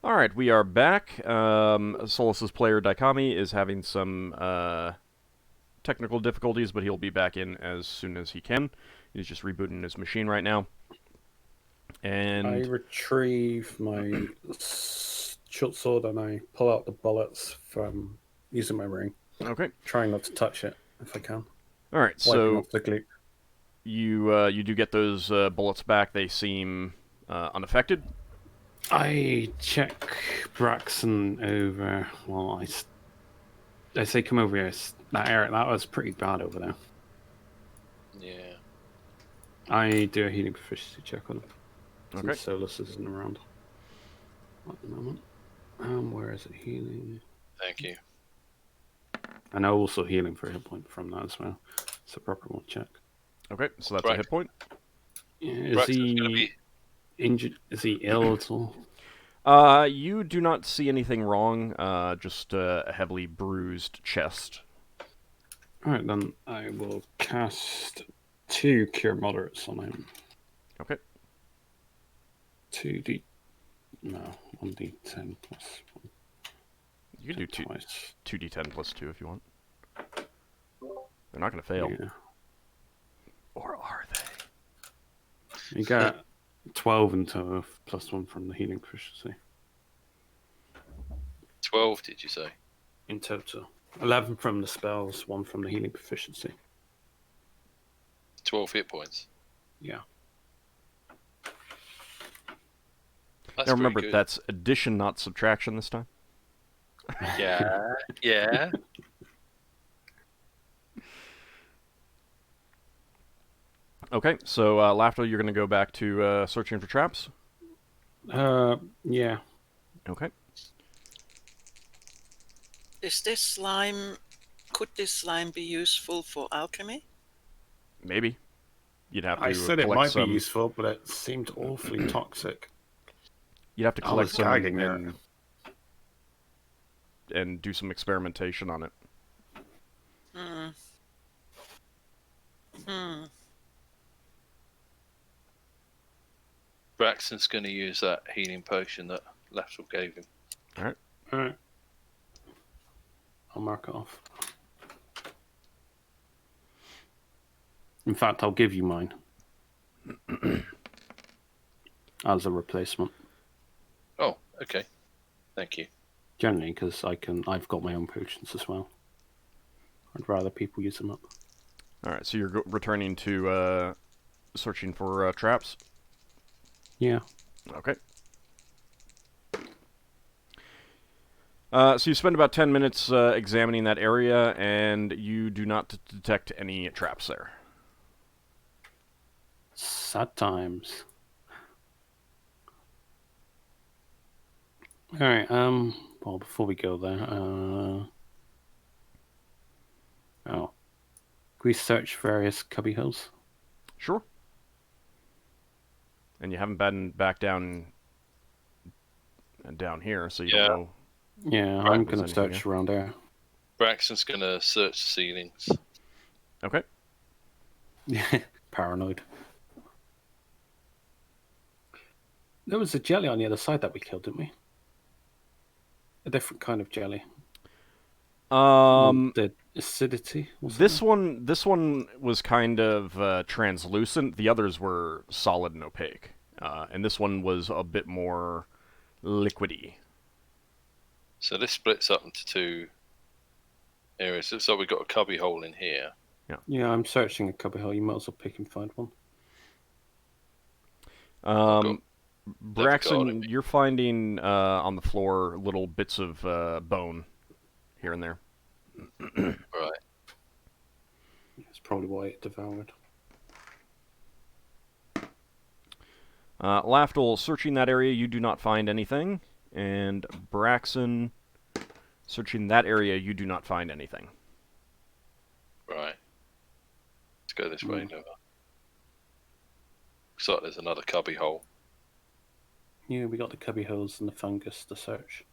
All right, we are back. Solas's player Daikami is having some technical difficulties, but he'll be back in as soon as he can. He's just rebooting his machine right now. I And retrieve my short sword and I pull out the bullets from using my ring, okay, trying not to touch it if I can, all right. wiping So off the glue. you do get those bullets back. They seem unaffected. I check Braxon over. Well, I say come over here. That was pretty bad over there. Yeah. I do a healing proficiency check on him. Okay. Since Solas isn't around at the moment. Where is it? Healing. Thank you. And also healing for a hit point from that as well. It's a proper one check. Okay, so that's a hit point. Yeah, is Braxon's he gonna be injured? Is he ill at all? You do not see anything wrong. Just a heavily bruised chest. Alright, then I will cast 2 Cure Moderates on him. Okay. 2d. No, 1d10 plus 1. You can do twice. 2d10 plus 2 if you want. They're not going to fail. Yeah. Or are they? You got 12 in total, plus 1 from the healing proficiency. 12, did you say? In total. 11 from the spells, 1 from the healing proficiency. 12 hit points. Yeah. That's Now remember, pretty good. that's addition, not subtraction this time. Yeah, yeah. Okay, so Lafdul, you're going to go back to searching for traps. Yeah. Okay. Is this slime? Could this slime be useful for alchemy? Maybe. You'd have to I said it collect might some. be useful, but it seemed awfully toxic. You'd have to I collect was some gagging there. and do some experimentation on it. Hmm. Hmm. Braxton's going to use that healing potion that Lafdul gave him. Alright. I'll mark it off. In fact, I'll give you mine. As a replacement. Oh, okay. Thank you. Generally, because I've got my own potions as well. I'd rather people use them up. All right, so you're returning to searching for traps. Yeah. Okay. So you spend about 10 minutes examining that area, and you do not detect any traps there. Sad times. Alright, well, before we go there, can we search various cubby holes? Sure. And you haven't been back down here, so you don't know. Yeah, Right, I'm there's going to anything search around there. Braxton's going to search the ceilings. Okay. Paranoid. There was a jelly on the other side that we killed, didn't we? A different kind of jelly. The acidity. This one was kind of translucent. The others were solid and opaque, and this one was a bit more liquidy. So this splits up into 2 areas. Looks like we've got a cubby hole in here. Yeah, I'm searching a cubby hole. You might as well pick and find one. Braxon, you're finding on the floor little bits of bone here and there. Right. That's probably why it devoured. Lafdul, searching that area, you do not find anything. And Braxon, searching that area, you do not find anything. Right. Let's go this way, Nova. Looks like there's another cubby hole. Yeah, we got the cubby holes and the fungus to search.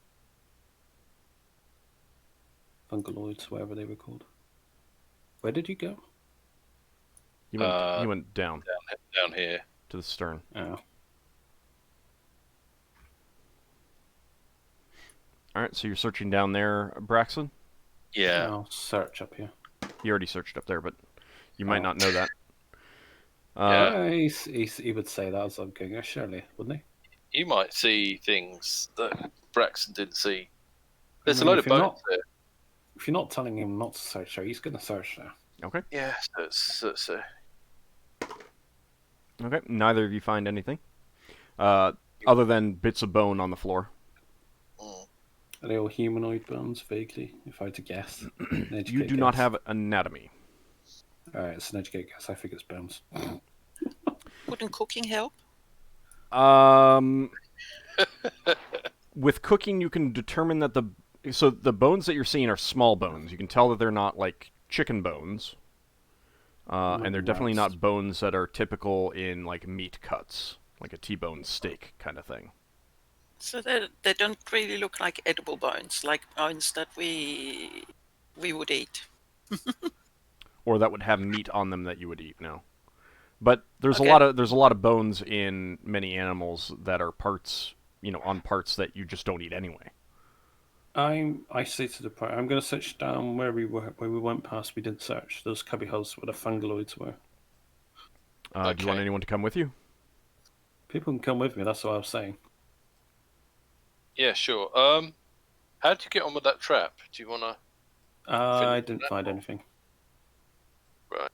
Fungaloids, whatever they were called. Where did you go? You went down Down here. to the stern. Oh. All right, so you're searching down there, Braxon. Yeah. I'll search up here. You already searched up there, but you might Oh. not know that. He would say that as I'm going, yeah, surely, wouldn't he? You might see things that Braxon didn't see. There's I mean, a load if of you're bones not- there. If you're not telling him not to search there, he's going to search there. Okay. Yeah, so. Okay. Neither of you find anything, other than bits of bone on the floor. Are they all humanoid bones, vaguely, if I had to guess? An You educated do not guess. have anatomy. Alright, it's an educated guess. I think it's bones. Wouldn't cooking help? With cooking, you can determine that the bones that you're seeing are small bones. You can tell that they're not like chicken bones, and they're definitely Rats. not bones that are typical in like meat cuts, like a T-bone steak kind of thing. So they don't really look like edible bones, like bones that we would eat. Or that would have meat on them that you would eat. No, but there's Okay. a lot of bones in many animals that are parts, on parts that you just don't eat anyway. I say to the party, I'm going to search down where we went past. We didn't search those cubby holes where the fungaloids were. Do you want Okay. anyone to come with you? People can come with me. That's what I was saying. Yeah, sure. How did you get on with that trap? Do you want to? I didn't find anything. Right.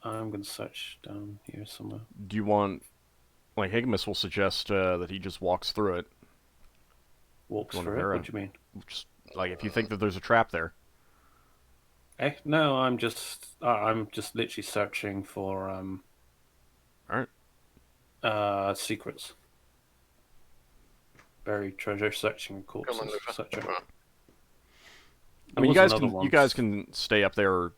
I'm going to search down here somewhere. Do you want, like Higgmas will suggest that he just walks through it. Walks Go on, through it. Vera. What do you mean? Just like if you think that there's a trap there. No, I'm just literally searching for All right. secrets. Buried treasure, searching corpses, Come on, Luca. etc. Right. I mean, There you was guys another can one. you guys can stay up there. Or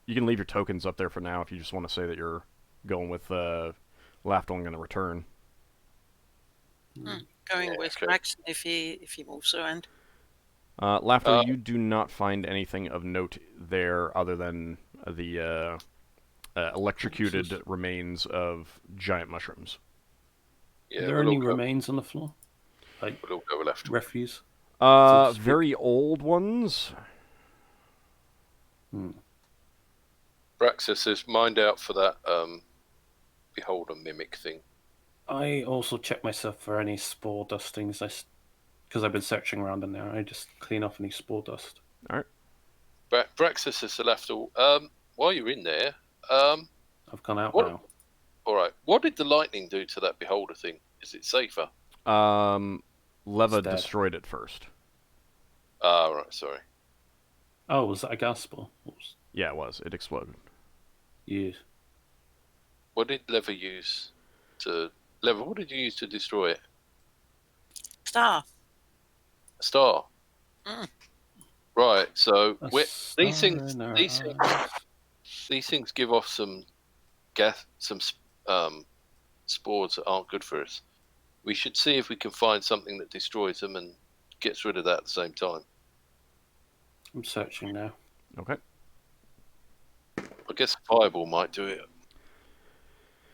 you can leave your tokens up there for now if you just want to say that you're going with Lafdul and going to return. Going Yeah, with okay. Braxon if he moves around. Lafdul, you do not find anything of note there other than the electrocuted remains of giant mushrooms. Yeah, Are there we'll any all go, remains on the floor? Like we'll all go left. refuse? So to speak. Very old ones. Braxon says, mind out for that behold a mimic thing. I also check myself for any spore dustings. Because I've been searching around in there. I just clean off any spore dust. All right. Braxon says to Lafdul, while you're in there, I've gone out What- now. all right, what did the lightning do to that beholder thing? Is it safer? Leva It's dead. destroyed it first. Ah, right, sorry. Oh, was that a gas spore? Oops. Yeah, it was. It exploded. Yeah. What did Lever use to... Lever, what did you use to destroy it? Star. A star? Mm. Right, so A these star things in our these eyes. things give off some gas, some spores that aren't good for us. We should see if we can find something that destroys them and gets rid of that at the same time. I'm searching now. Okay. I guess a fireball might do it.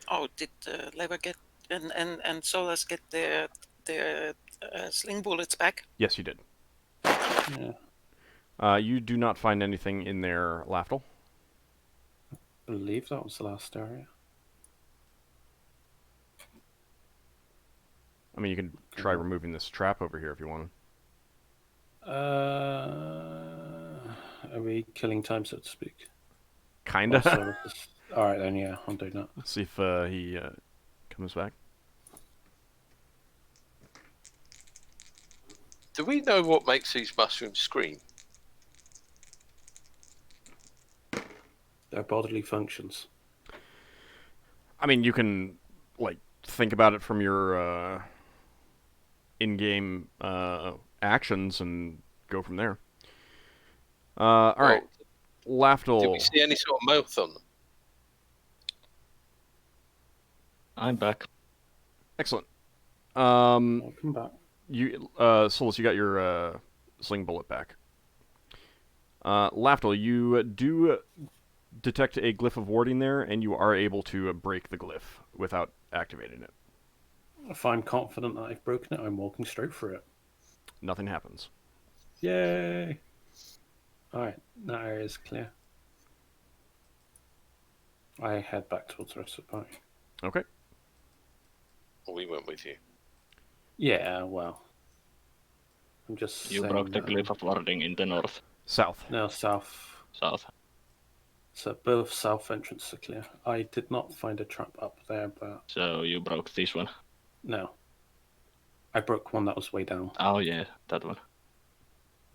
Oh, did Lever get and Solas get their sling bullets back? Yes, you did. Yeah. You do not find anything in there, Lafdul. I believe that was the last area. I mean, you can try removing this trap over here if you want. Are we killing time, so to speak? Kinda. All right, then. Yeah, I'm doing that. Let's see if he comes back. Do we know what makes these mushrooms scream? Their bodily functions. I mean, you can like think about it from your in-game actions and go from there. All right, Lafdul. Did we see any sort of mouth on them? I'm back. Excellent. Welcome back. Solas, you got your sling bullet back. Lafdul, you do detect a glyph of warding there, and you are able to break the glyph without activating it. If I'm confident that I've broken it, I'm walking straight through it. Nothing happens. Yay! Alright, that area is clear. I head back towards the rest of the party. Okay. We went with you. Yeah, well. I'm just You saying broke the that cliff of warding in the north, South. now south. south. So both south entrances are clear. I did not find a trap up there, but So you broke this one. no. I broke one that was way down. Oh yeah, that one.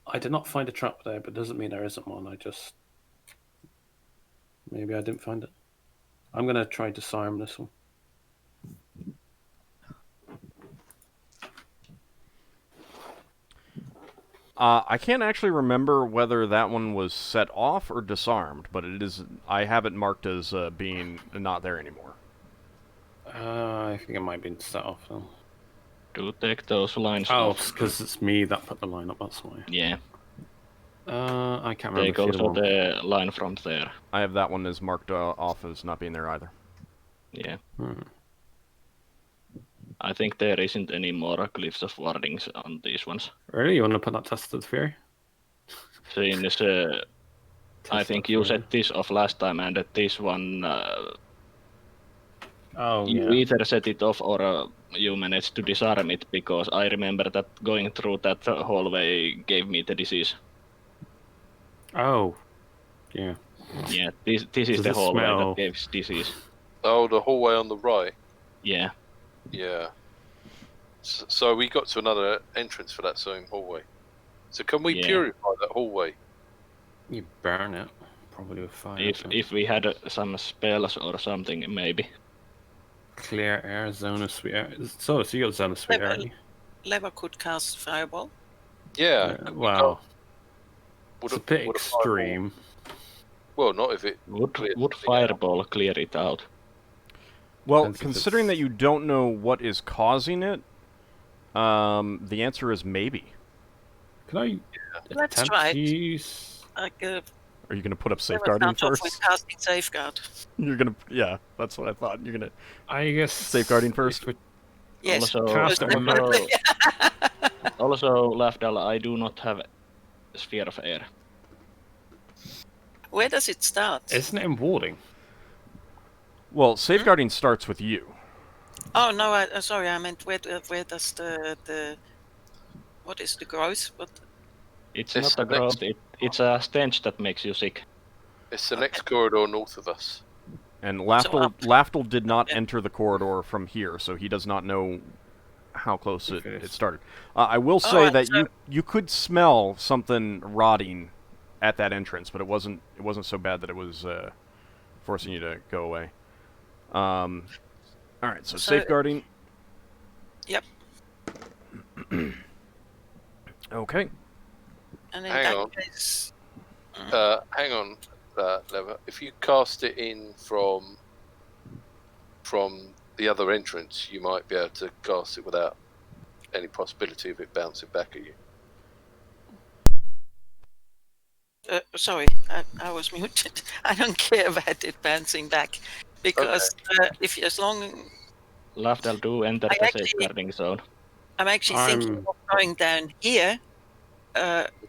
I did not find a trap there, but doesn't mean there isn't one. I just... Maybe I didn't find it. I'm going to try disarm this one. I can't actually remember whether that one was set off or disarmed, but it is. I have it marked as being not there anymore. I think it might be set off though. Do take those lines Oh, off. because it's me that put the line up, that's why. Yeah. I can't remember Take if you also the line from there. I have that one as marked off as not being there either. Yeah. Hmm. I think there isn't any more cliffs of wardings on these ones. Really? You want to put that test to the Fury? Since I think you set this off last time, and that this one Oh, you yeah. either set it off or you managed to disarm it, because I remember that going through that hallway gave me the disease. Oh. Yeah. Yeah, this is Does the it hallway smell? that gives disease. Oh, the hallway on the right. Yeah. Yeah. So we got to another entrance for that same hallway. So can we Yeah. purify that hallway? You burn it. Probably with fire. If we had some spells or something, maybe. Clear air, zone of sweet air. So you got zone of sweet air. haven't you? Lever could cast fireball. Yeah. Wow. Would It's a bit extreme. Well, not if it Would clears would something out. fireball clear it out? Well, Depends if considering that it's- you don't know what is causing it, the answer is maybe. Can I Let's attempt try to it. use... Like, Are you gonna put up Lever safeguarding starts off with first? casting safeguard. You're gonna, yeah, that's what I thought. You're gonna. I guess... Safeguarding first? if we- Yes. Also, Cast it on the- also, Lafdul, I do not have sphere of air. Where does it start? Isn't it in warding? Well, safeguarding starts with you. Oh no, sorry, I meant where does the what is the growth? What? It's It's not a the next- growth, it's a stench that makes you sick. It's the next corridor north of us. And So Lafdul, up- Lafdul did not Yeah. enter the corridor from here, so he does not know how close If it, it is. it started. I will say that so- you could smell something rotting at that entrance, but it wasn't so bad that it was forcing you to go away. All right, so So- safeguarding. Yep. Okay. And in Hang that on. case, Hang on, Lever. If you cast it in from the other entrance, you might be able to cast it without any possibility of it bouncing back at you. sorry, I was muted. I don't care about it bouncing back because if as long Lafdul, do enter I the actually- safeguarding zone. I'm actually thinking of going down here,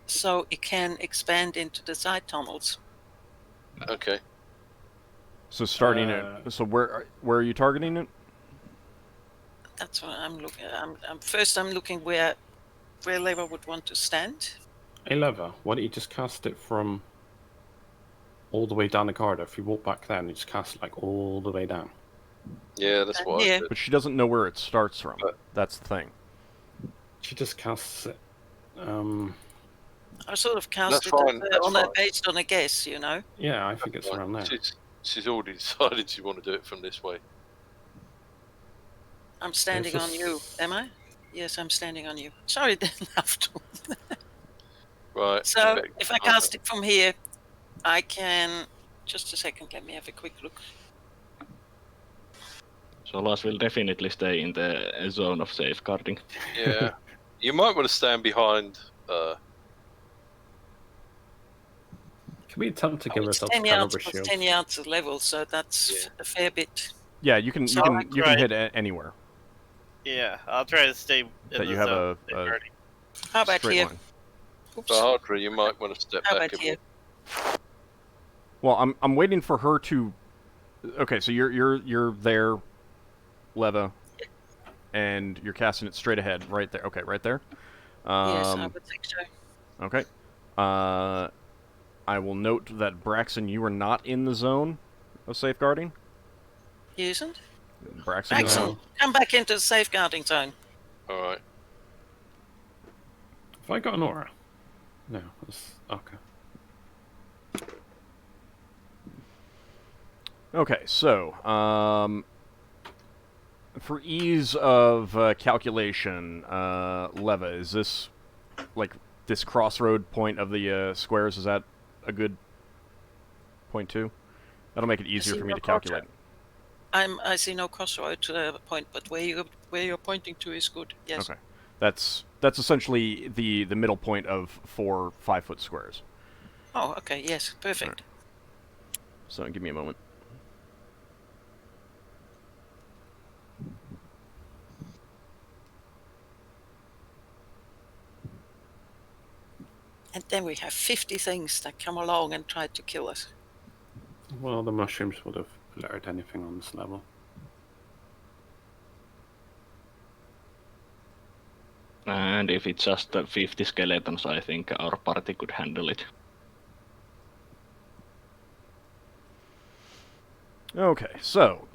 so it can expand into the side tunnels. Okay. So starting it. So where are you targeting it? That's what I'm looking. I'm looking where Lever would want to stand. Hey, Lever, why don't you just cast it from all the way down the corridor? If you walk back there and you just cast it like all the way down. Yeah, that's what I Yeah. did. But she doesn't know where it starts from. Right. That's the thing. She just casts it. I sort of cast That's it fine, that's fine. based on a guess, you know. Yeah, I think it's around there. She's already decided she want to do it from this way. I'm standing on you, am I? Yes, I'm standing on you. Sorry, didn't have to. Right. So okay. if I cast it from here, I can. Just a second, let me have a quick look. Solas will definitely stay in the zone of safeguarding. Yeah. You might want to stand behind. Can we attempt to give It's ourselves 10 yards caliber plus shield? 10 yards of level, so that's Yeah. a fair bit. Yeah, you can So you can hit anywhere Yeah, I'll try to stay in that the you have zone a already. How about straight here? line. Oops. Bahadra, you might want to step How back about a here? bit. Well, I'm waiting for her to. Okay, so you're there, Leva, and you're casting it straight ahead, right there. Okay, right there. Yes, I would think so. Okay. I will note that Braxon, you are not in the zone of safeguarding. He isn't? Braxon is Braxon, out. come back into the safeguarding zone. All right. Have I got an aura? No. That's... Okay. Okay, so for ease of calculation, Leva, is this like this crossroad point of the squares? Is that a good point too? That'll make it easier see for me no to calculate. I see no crossroad point, but where you're pointing to is good. Yes. Okay, that's essentially the middle point of 4 5-foot squares. Oh, okay. Yes, perfect. Right. So give me a moment. And then we have 50 things that come along and try to kill us. Well, the mushrooms would have alerted anything on this level. And if it's just 50 skeletons, I think our party could handle it. Okay, so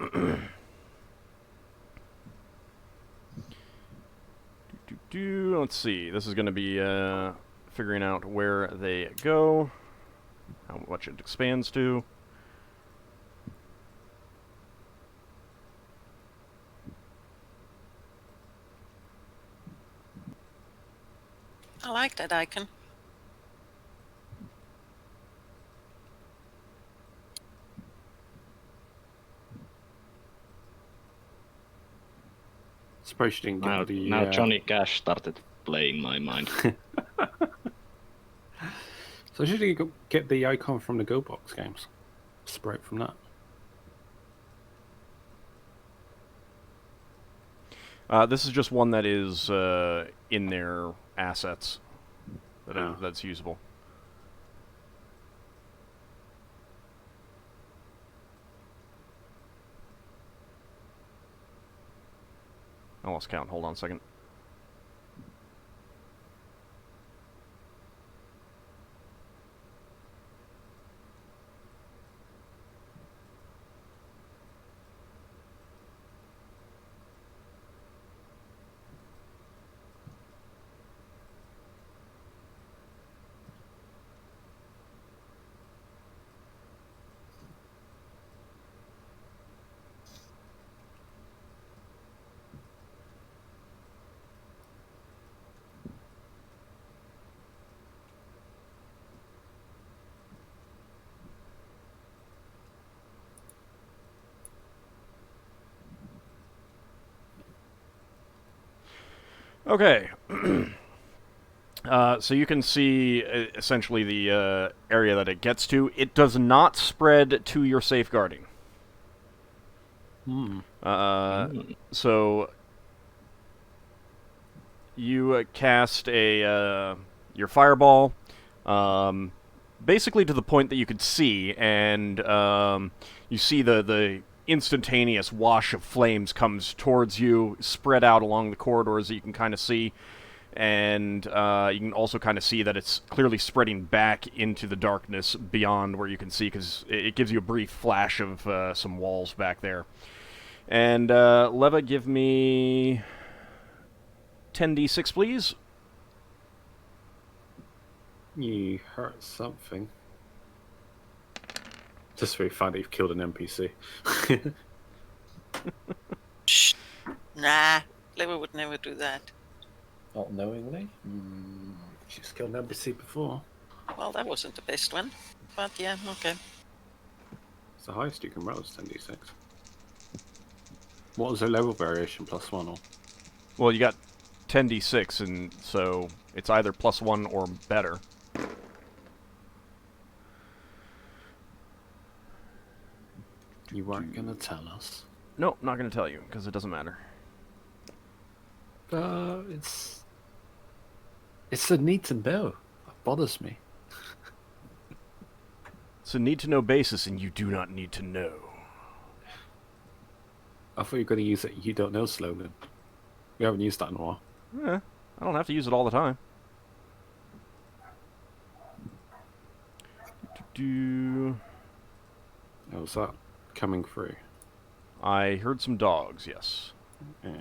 let's see. This is going to be figuring out where they go, how much it expands to. I like that icon. Suppose you didn't get Now Johnny Cash started playing my mind. So should you get the icon from the Go Box games? Sprite from that. This is just one that is in their assets that's usable. I lost count. Hold on a second. Okay. So you can see essentially the area that it gets to. It does not spread to your safeguarding. So you cast your fireball, basically to the point that you could see, and you see the instantaneous wash of flames comes towards you, spread out along the corridors that you can kind of see. And you can also kind of see that it's clearly spreading back into the darkness beyond where you can see, because it gives you a brief flash of some walls back there. And Leva, give me 10d6, please. You hurt something. Just very funny you've killed an NPC. Shh. Nah, Lever would never do that. Not knowingly? She's killed an NPC before. Well, that wasn't the best one. But yeah, okay. It's the highest you can roll is 10d6. What was the level variation? +1 or? Well, you got 10d6, and so it's either +1 or better. You weren't gonna tell us. No, not going to tell you, because it doesn't matter. It's a neat to know. bothers me. It's a need-to-know basis, and you do not need to know. I thought you were going to use it. You don't know slogan. We haven't used that in a while. I don't have to use it all the time. How's that coming through? I heard some dogs, yes. Yeah.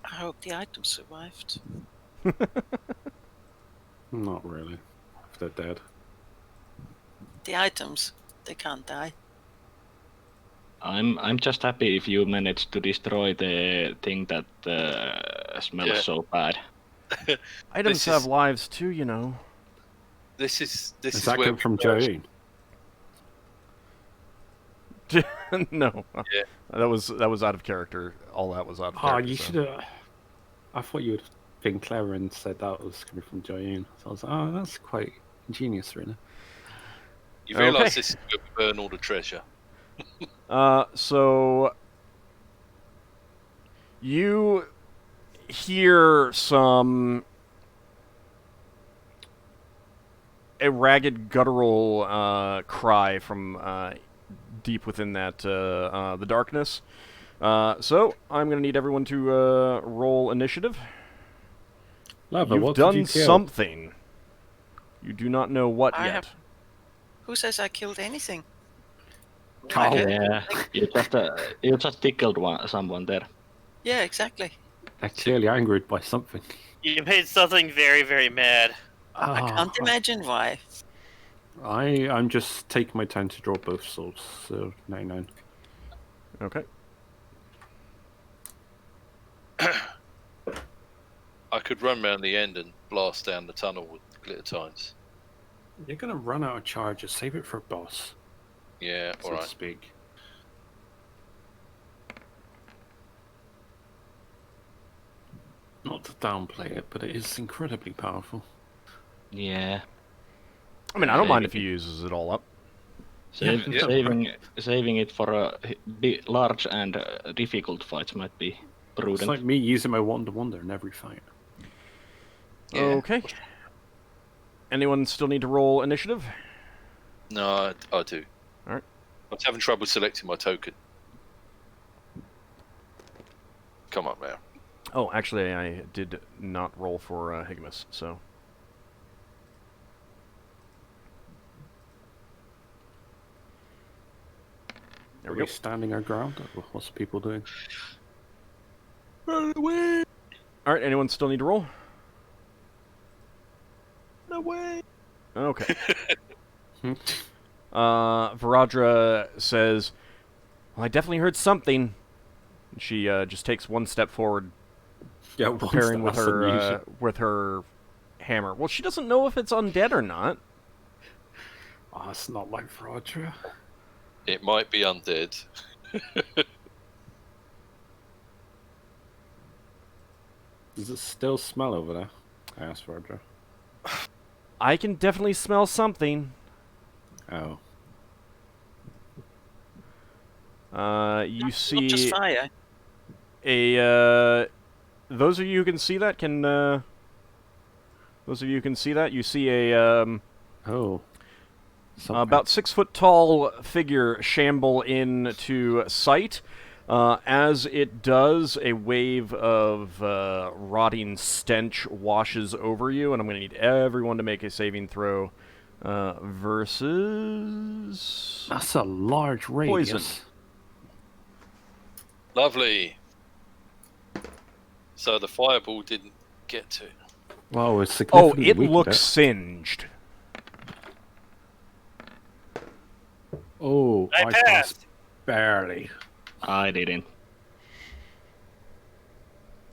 I hope the item survived. Not really. If they're dead. The items, they can't die. I'm just happy if you managed to destroy the thing that smells so bad. Items have lives too, you know. This is that where come from Jolene? No. Yeah. That was out of character. All that was out of character. Oh, you should have... I thought you would have been clever and said that was coming from Jolene. So I was like, oh, that's quite ingenious, really. You realise this is where we burn all the treasure. So you hear a ragged guttural cry from deep within that the darkness. So I'm gonna need everyone to roll initiative. Lava, You've what done did you kill? something. You do not know what I yet. have- Who says I killed anything? Oh, Yeah, you just tickled someone there. Yeah, exactly. They're clearly angered by something. You made something very, very mad. I can't imagine why. I'm just taking my time to draw both swords, so 99. Okay. I could run round the end and blast down the tunnel with glitter tines. You're gonna run out of charges. Save it for boss, Yeah, so all to right. speak. Not to downplay it, but it is incredibly powerful. Yeah. I mean, I don't mind if he uses it all up. Saving it for a large and difficult fights might be prudent. It's like me using my wonder in every fight. Yeah. Okay. Anyone still need to roll initiative? No, I do. All right. I was having trouble selecting my token. Come on now. Oh, actually, I did not roll for Higamus, so... There Are we we go. standing our ground? Or what's the people doing? Run away! Alright, anyone still need to roll? Run away! Okay. Varadra says, well, I definitely heard something. She just takes one step forward, Yeah, preparing with her hammer. Well, she doesn't know if it's undead or not. Oh, it's not like Varadra. It might be undead. Does it still smell over there? I asked Varadra. I can definitely smell something. Oh. You Not see just fire. those of you who can see that can you see a Oh. about 6 foot tall figure shamble into sight. As it does, a wave of rotting stench washes over you, and I'm going to need everyone to make a saving throw versus That's a large radius. poison. Lovely. So the fireball didn't get to it. Wow, it's Oh, significantly it weakened looks singed. Oh, I passed. barely. I didn't.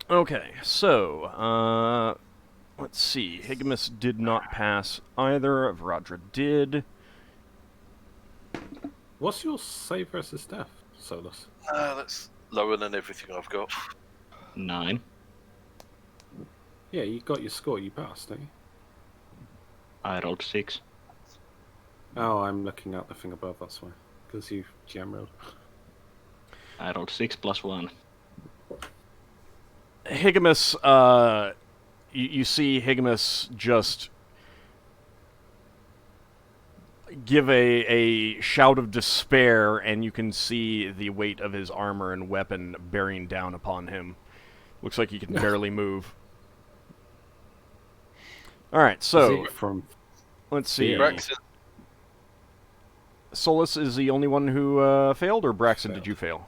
Okay, so, let's see. Higamus did not pass either. Vradra did. What's your save versus death, Solas? That's lower than everything I've got. 9. Yeah, you got your score. You passed, don't you? I rolled 6. Oh, I'm looking at the thing above. That's why. Because you GM rolled. I rolled 6 plus 1. Higamus, you see Higamus just give a shout of despair, and you can see the weight of his armor and weapon bearing down upon him. Looks like he can barely move. Alright, so, From let's see. Braxon. Solas is the only one who failed, or Braxon, did you fail?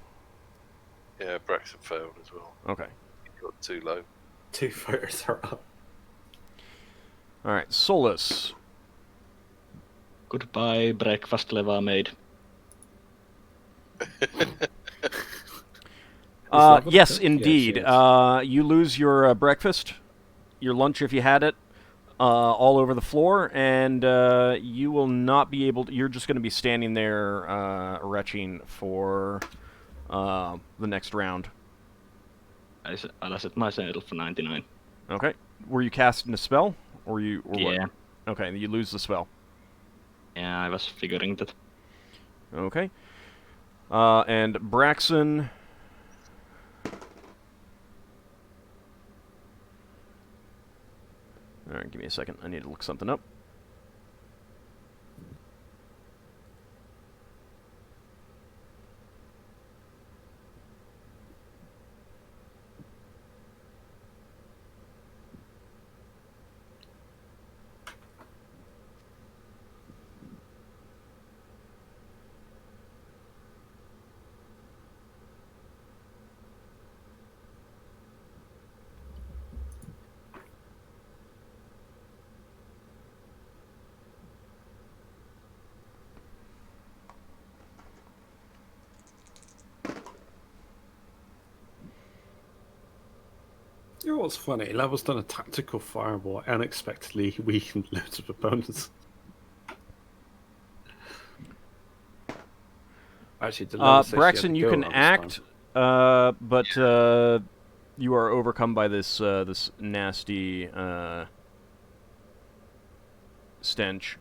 Yeah, Braxon failed as well. Okay. He got too low. 2 fighters are up. Alright, Solas. Goodbye, breakfast Leva made. Yes, indeed. You lose your breakfast, your lunch if you had it, all over the floor, and you will not be able to... You're just going to be standing there retching for the next round. I'll set myself for 99. Okay. Were you casting a spell? Or Yeah. What? Okay, you lose the spell. Yeah, I was figuring that. Okay. And Braxon... Alright, give me a second. I need to look something up. You know what's funny? Level's done a tactical fireball, unexpectedly weakened loads of opponents. Actually, the lowest says Braxon, had you to can go act, but you are overcome by this this nasty stench.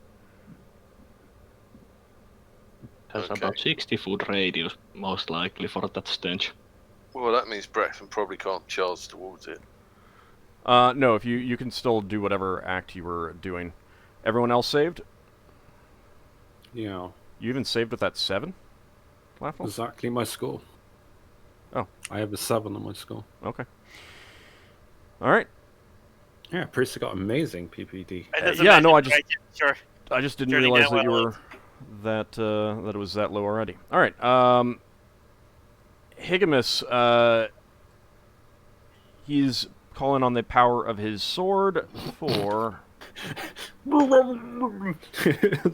Has Okay. about 60-foot radius, most likely, for that stench. Well, that means Braxton probably can't charge towards it. No, if you can still do whatever act you were doing. Everyone else saved? Yeah, You even saved with that 7? Lafdul? exactly my score. Oh. I have a 7 on my score. Okay. Alright. Yeah, Priest got amazing PPD. It doesn't yeah, no, matter, I just- right? Sure. I just didn't Turning realize down that you well were that that it was that low already. All right, Higamus, he's calling on the power of his sword for.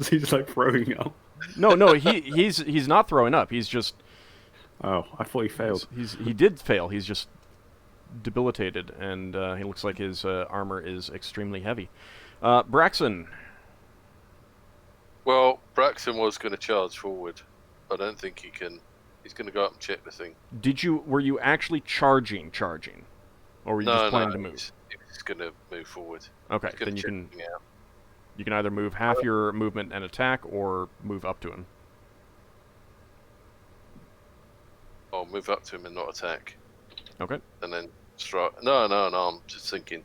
He's like throwing up. No, he's not throwing up. He's just Oh, I thought he failed. he did fail. He's just debilitated, and he looks like his armor is extremely heavy. Braxon. Well, Braxton was going to charge forward. I don't think he can. He's going to go up and check the thing. Were you actually charging, or were you just planning to move? He's going to move forward. Okay, He's gonna then you check can the thing out. you can either move half your movement and attack, or move up to him. I'll move up to him and not attack, Okay. and then strike. No. I'm just thinking.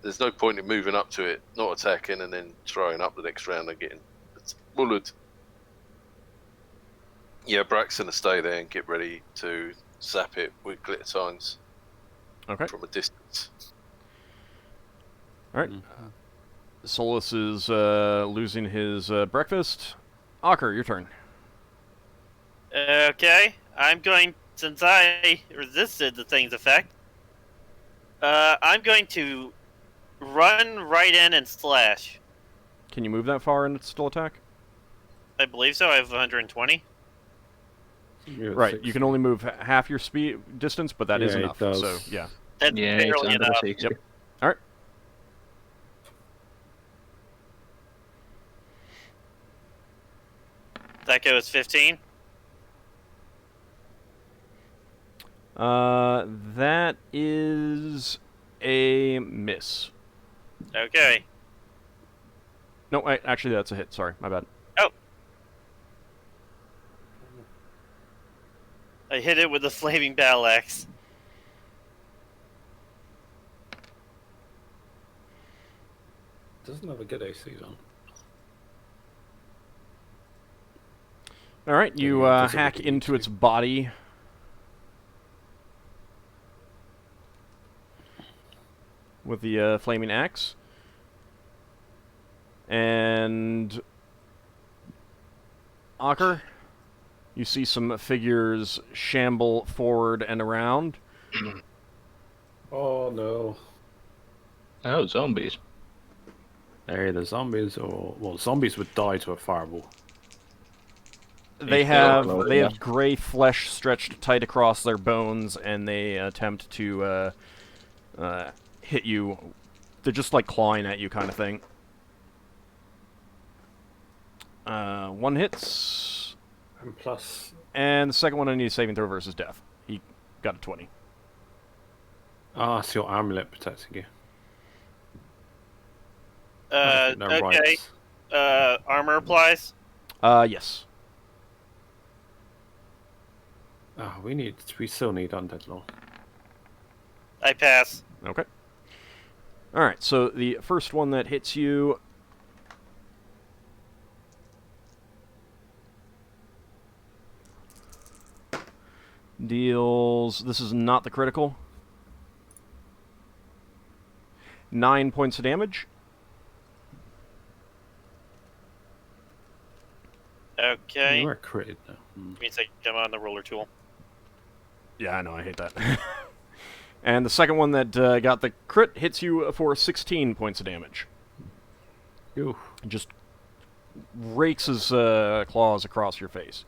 There's no point in moving up to it, not attacking, and then throwing up the next round and getting bullet. Yeah, Braxton will stay there and get ready to zap it with glitter signs Okay. from a distance. All right. Solas is losing his breakfast. Ockar, your turn. Okay, I'm going, since I resisted the thing's effect, I'm going to run right in and slash. Can you move that far and still attack? I believe so. I have 120. You're at Right. 60. You can only move half your speed distance, but that is Yeah, it enough. does. So yeah. That's Yeah, it's barely under enough. 60. Yep. All right. That goes 15. That is a miss. Okay. No, actually, that's a hit. Sorry, my bad. Oh. I hit it with the flaming battle axe. Doesn't have a good AC on. All right, you Yeah, it doesn't hack really need into to. its body. With the flaming axe. And Ockar, you see some figures shamble forward and around. Oh no. Oh, zombies. Hey, the zombies, or well, zombies would die to a fireball. They If they have are close they have enough. gray flesh stretched tight across their bones, and they attempt to hit you. They're just like clawing at you, kind of thing. One hits, And plus, and the second one I need a saving throw versus death. He got a 20. it's your amulet protecting you. I think they're Okay. right. Armor applies. Yes. Oh, we still need undead law. I pass. Okay. All right. So the first one that hits you. Deals. This is not the critical. 9 points of damage. Okay. You are critted though. Means I come on the roller tool. Yeah, I know. I hate that. And the second one that got the crit hits you for 16 points of damage. Ew. It just rakes his claws across your face.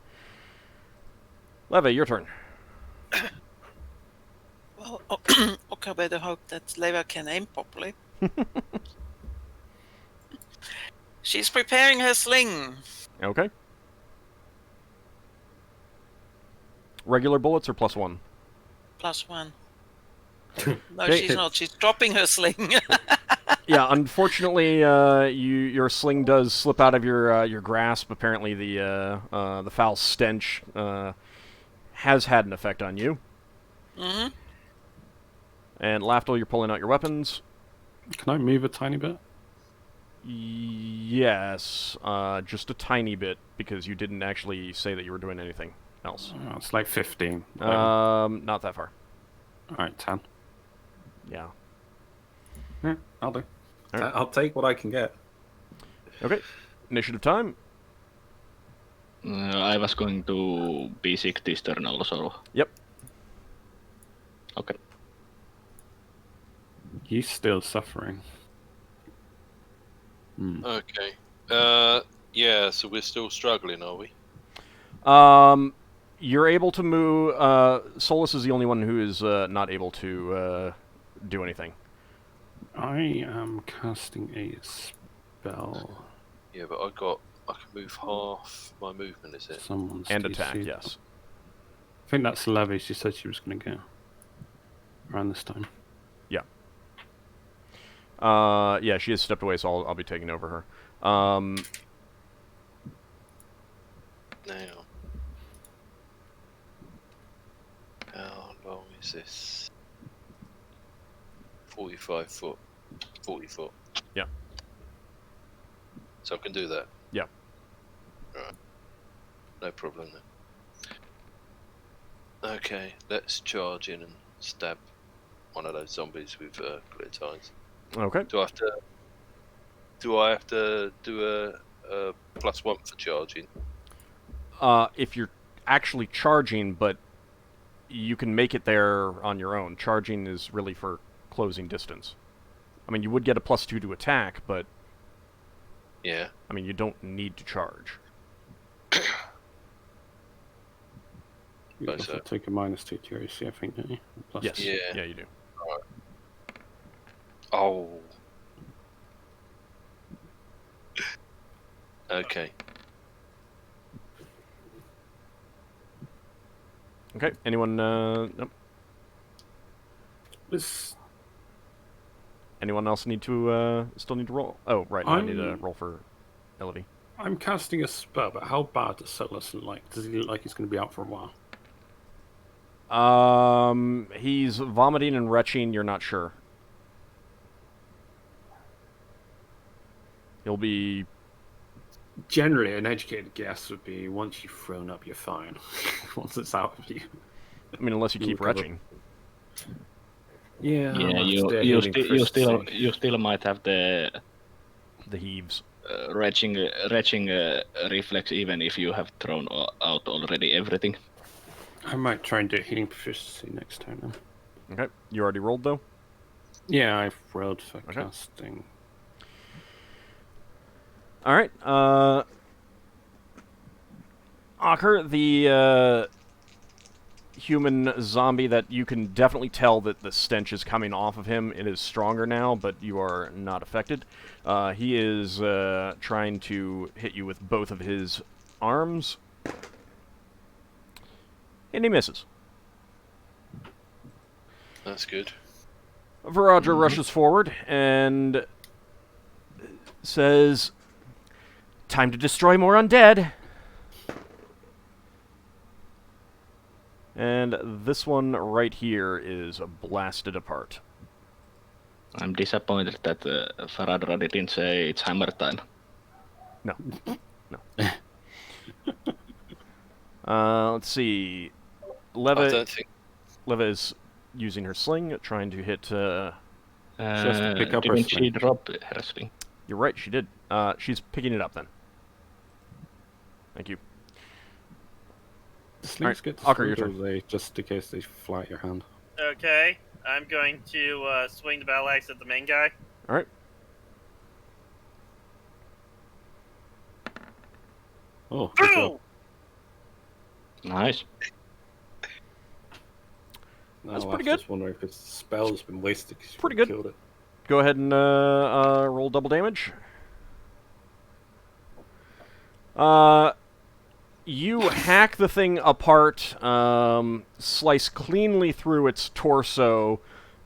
Leve, your turn. Well, Ockar better hope that Leva can aim properly. She's preparing her sling. Okay. Regular bullets or +1? +1. No, Okay. she's not. She's dropping her sling. Yeah, unfortunately, your sling does slip out of your grasp. Apparently, the foul stench has had an effect on you. Mm-hmm. And Lafdul, you're pulling out your weapons. Can I move a tiny bit? Yes, just a tiny bit, because you didn't actually say that you were doing anything else. Oh, it's like 15. Not that far. Alright, 10. Yeah. Yeah, I'll do. Alright. I'll take what I can get. Okay. Initiative time. I was going to B6 this turn also. Yep. Okay. He's still suffering. Okay. Yeah, so we're still struggling, are we? You're able to move. Solas is the only one who is not able to do anything. I am casting a spell. Yeah, but I can move half my movement, is it? Someone's And DC. attack, yes. I think that's Levy. She said she was going to go around this time. Yeah, she has stepped away, so I'll be taking over her. Now. How long is this? 45 foot. 40 foot. Yeah. So I can do that? Yeah. Right. No problem then. Okay, let's charge in and stab one of those zombies with glitter tines. Okay. Do I have to do a +1 for charging? If you're actually charging, but you can make it there on your own. Charging is really for closing distance. I mean, you would get a +2 to attack, but Yeah. I mean, you don't need to charge. You Right, also so- take a -2 to your AC, I think, don't you? Plus Yes. Yeah. Yeah, you do. Alright. Oh. Okay. Okay. Anyone? Nope. This, Anyone else need to still need to roll? Oh, right. No, I need to I'm- roll for Elodie. I'm casting a spell, but how bad does Solas look like? Does he look like he's going to be out for a while? He's vomiting and retching. You're not sure. He'll be. Generally, an educated guess would be once you've thrown up, you're fine. Once it's out of you. I mean, unless you You'll keep recover. retching. Yeah, Yeah, that's you their you, healing sti- for you his still sake. you still might have the The heaves. retching reflex even if you have thrown out already everything. I might try and do healing proficiency next turn. Then. Okay. You already rolled though. Yeah, I've rolled for Okay. casting. All right. Ockar, the human zombie that you can definitely tell that the stench is coming off of him. It is stronger now, but you are not affected. He is trying to hit you with both of his arms. And he misses. That's good. Viradra rushes forward and says, "Time to destroy more undead." And this one right here is blasted apart. I'm disappointed that Faradra didn't say it's hammer time. No. Let's see. I Leva don't think. is using her sling, trying to hit. has to pick up her Didn't she sling. drop her sling? You're right, she did. She's picking it up then. Thank you. The slings get Ockar, your destroyed, or they just in case they fly at your hand. Okay, I'm going to swing the battle axe at the main guy. All right. Oh, good job. Boom! Nice. No, That's I pretty was good. just wondering if his spell's been wasted. 'Cause you Pretty good. Killed it. Go ahead and roll double damage. You hack the thing apart, slice cleanly through its torso.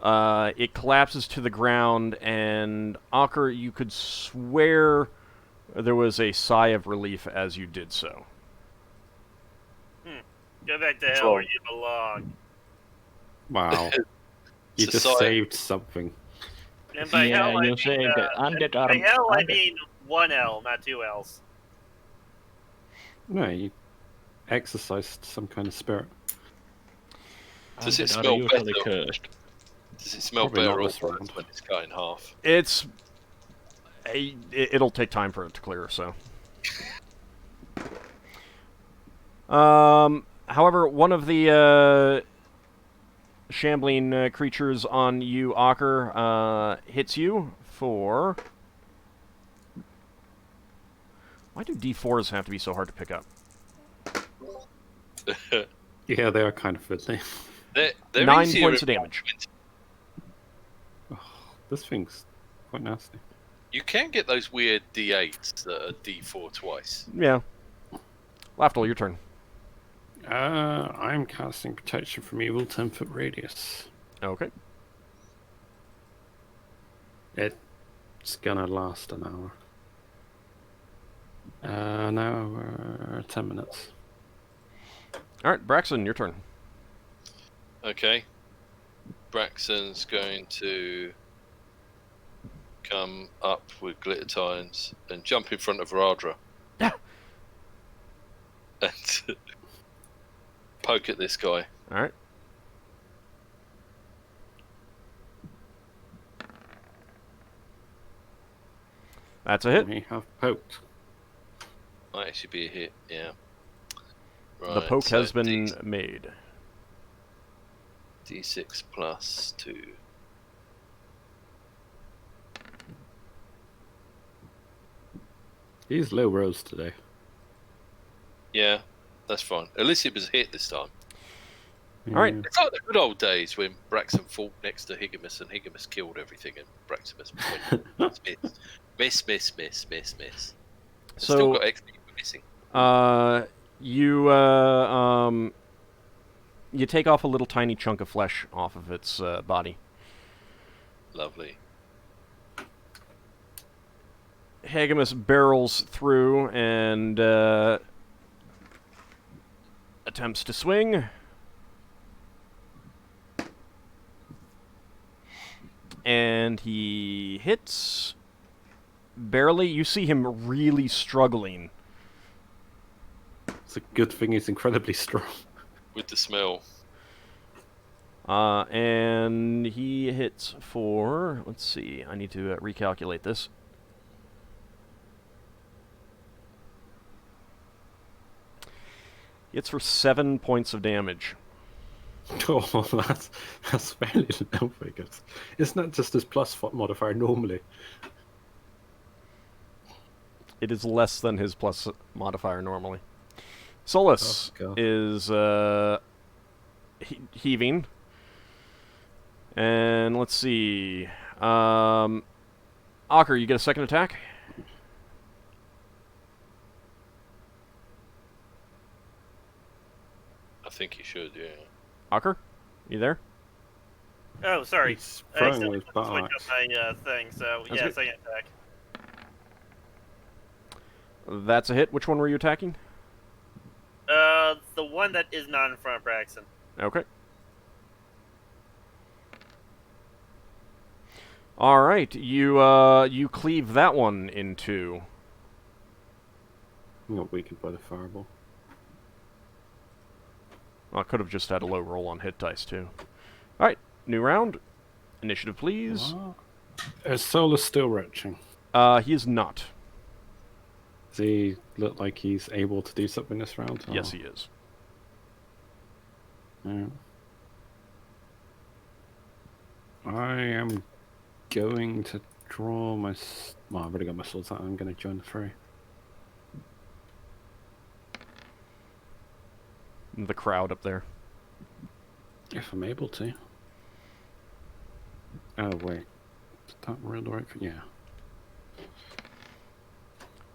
It collapses to the ground, and Ockar, you could swear there was a sigh of relief as you did so. Go back to hell where you belong. Wow. You It's a just sigh. saved something. And by Yeah, hell, I you mean, say the undead by arm. hell, I mean one L, not two L's. No, you exercised some kind of spirit. Does it Undead are smell usually better? cursed. Does it smell Probably not better or this worse round. when it's cut in half? It'll take time for it to clear, so. However, one of the shambling creatures on you, Ockar, hits you for... Why do D4s have to be so hard to pick up? Yeah, they are kind of fiddly. They're 9 easier points if of damage. This thing's quite nasty. You can get those weird D8s that are D4 twice. Yeah. Lafdul, your turn. I'm casting protection from evil 10-foot radius. Okay. It's gonna last an hour. Now 10 minutes. Alright, Braxon, your turn. Okay. Braxon's going to come up with glitter tines and jump in front of Radra. Yeah. And poke at this guy. Alright. That's a hit. We have poked. Might actually be a hit, yeah. The Right, poke so has been made. D6 plus 2. He's low rolls today. Yeah, that's fine. At least it was a hit this time. All right. It's like the good old days when Braxon fought next to Higamus and Higamus killed everything and Braxon went miss. So, Still got XP for missing. You take off a little tiny chunk of flesh off of its body. Lovely. Higamus barrels through and attempts to swing. And he hits. Barely. You see him really struggling. It's a good thing he's incredibly strong. With the smell. And he hits for... Let's see. I need to recalculate this. He hits for 7 points of damage. Oh, that's fairly low figures. Isn't that just his plus modifier normally? It is less than his plus modifier normally. Solas is heaving. And let's see. Ockar, you get a second attack? I think he should, yeah. Ockar, you there? Oh, sorry. He's I throwing accidentally with switched up bars. my thing, so That's yeah, good. second attack. That's a hit. Which one were you attacking? The one that is not in front of Braxon. Okay. All right, you cleave that one in two. I'm not weakened by the fireball. I could have just had a low roll on hit dice too. All right, new round. Initiative, please. Is Solas still retching? He is not. Does he look like he's able to do something this round? or- Yes, he is. Yeah. I am going to draw my... Well, I've already got my swords out. I'm going to join the fray. The crowd up there. If I'm able to. Oh, wait. Is that real right? Yeah.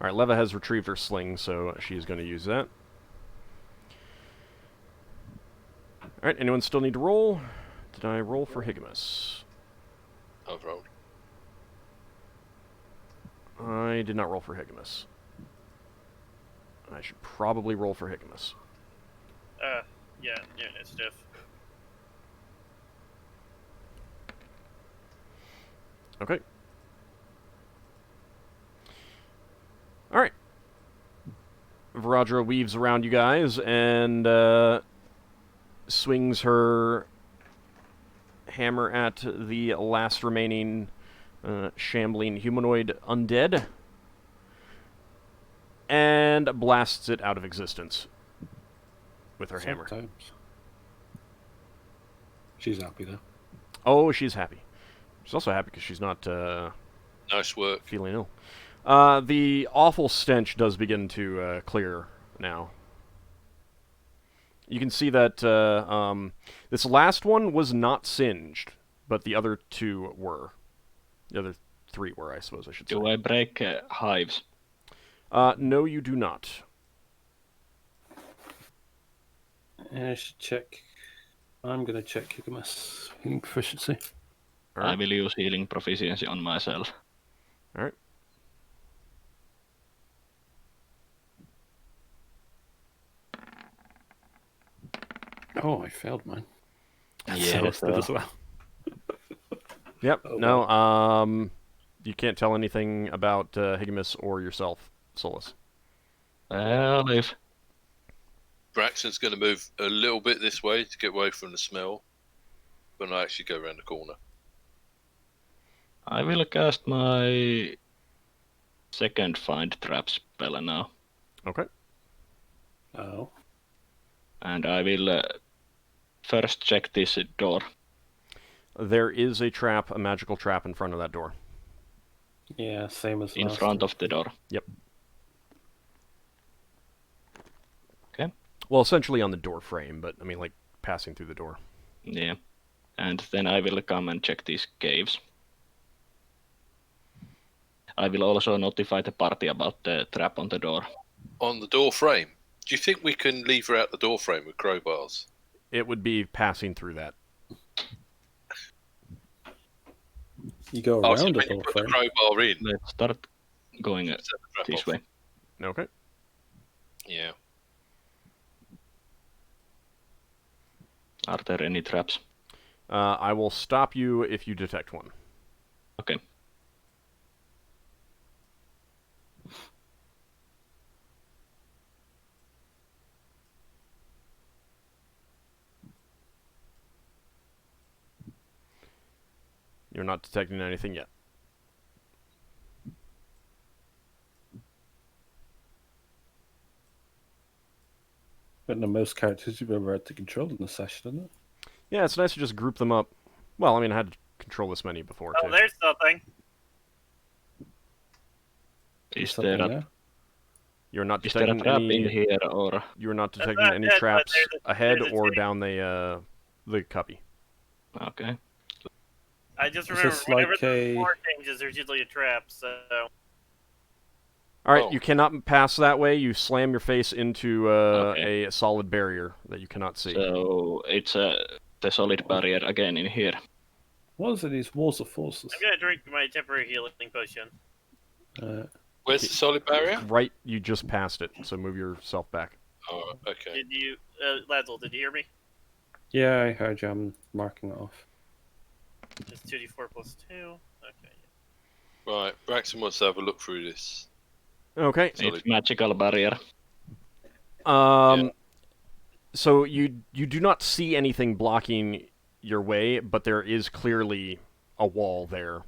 All right, Leva has retrieved her sling, so she's going to use that. All right, anyone still need to roll? Did I roll for Higamus? I've rolled. I did not roll for Higamus. I should probably roll for Higamus. Yeah, initiative. Okay. All right. Varadra weaves around you guys and swings her hammer at the last remaining shambling humanoid undead and blasts it out of existence with her hammer. Sometimes. She's happy though. Oh, she's happy. She's also happy because she's not Nice work. feeling ill. The awful stench does begin to clear now. You can see that this last one was not singed, but the other two were. The other three were, I suppose I should say. Do I break hives? No, you do not. I should check. I'm going to check Higamus healing proficiency. All I right. will use healing proficiency on myself. All right. Oh, I failed mine. Yeah, Solas did as well. Yep. Oh, no. You can't tell anything about Higamus or yourself, Solas. Well, if Braxton's going to move a little bit this way to get away from the smell, but not actually go around the corner. I will cast my second find trap spell now, Okay. Oh. and I will first check this door. There is a trap, a magical trap in front of that door. Yeah, same as In last front time. of the door. Yep. Okay. Well, essentially on the door frame, but I mean, like passing through the door. Yeah. And then I will come and check these caves. I will also notify the party about the trap on the door. On the door frame. Do you think we can lever out the door frame with crowbars? It would be passing through that. You go Oh, so around when the you door put the frame. crowbar in, Let's start going set the trap this off. way. Okay. Yeah. Are there any traps? I will stop you if you detect one. Okay. You're not detecting anything yet. But the most characters you've ever had to control in the session, isn't it? Yeah, it's nice to just group them up. Well, I mean, I had to control this many before, Oh, too. there's something. Is Something there a, there? You're not is there a detecting trap in any. here, or You're not That's detecting not any dead, but traps ahead there's a or titty. down the cubby. okay? I just Is remember this whenever like the a- floor changes, there's usually a trap. So All right, Oh. you cannot pass that way. You slam your face into Okay. a solid barrier that you cannot see. So it's the solid barrier again in here. What is it, these walls of forces? I'm gonna drink my temporary healing potion. Where's the solid barrier? Right, you just passed it, so move yourself back. Oh, okay. Did you, Lafdul, did you hear me? Yeah, I heard you. I'm marking it off. Just 2d4 plus 2. Okay. Right, Braxon wants to have a look through this. Okay. Solid. It's magical barrier. So you do not see anything blocking your way, but there is clearly a wall there.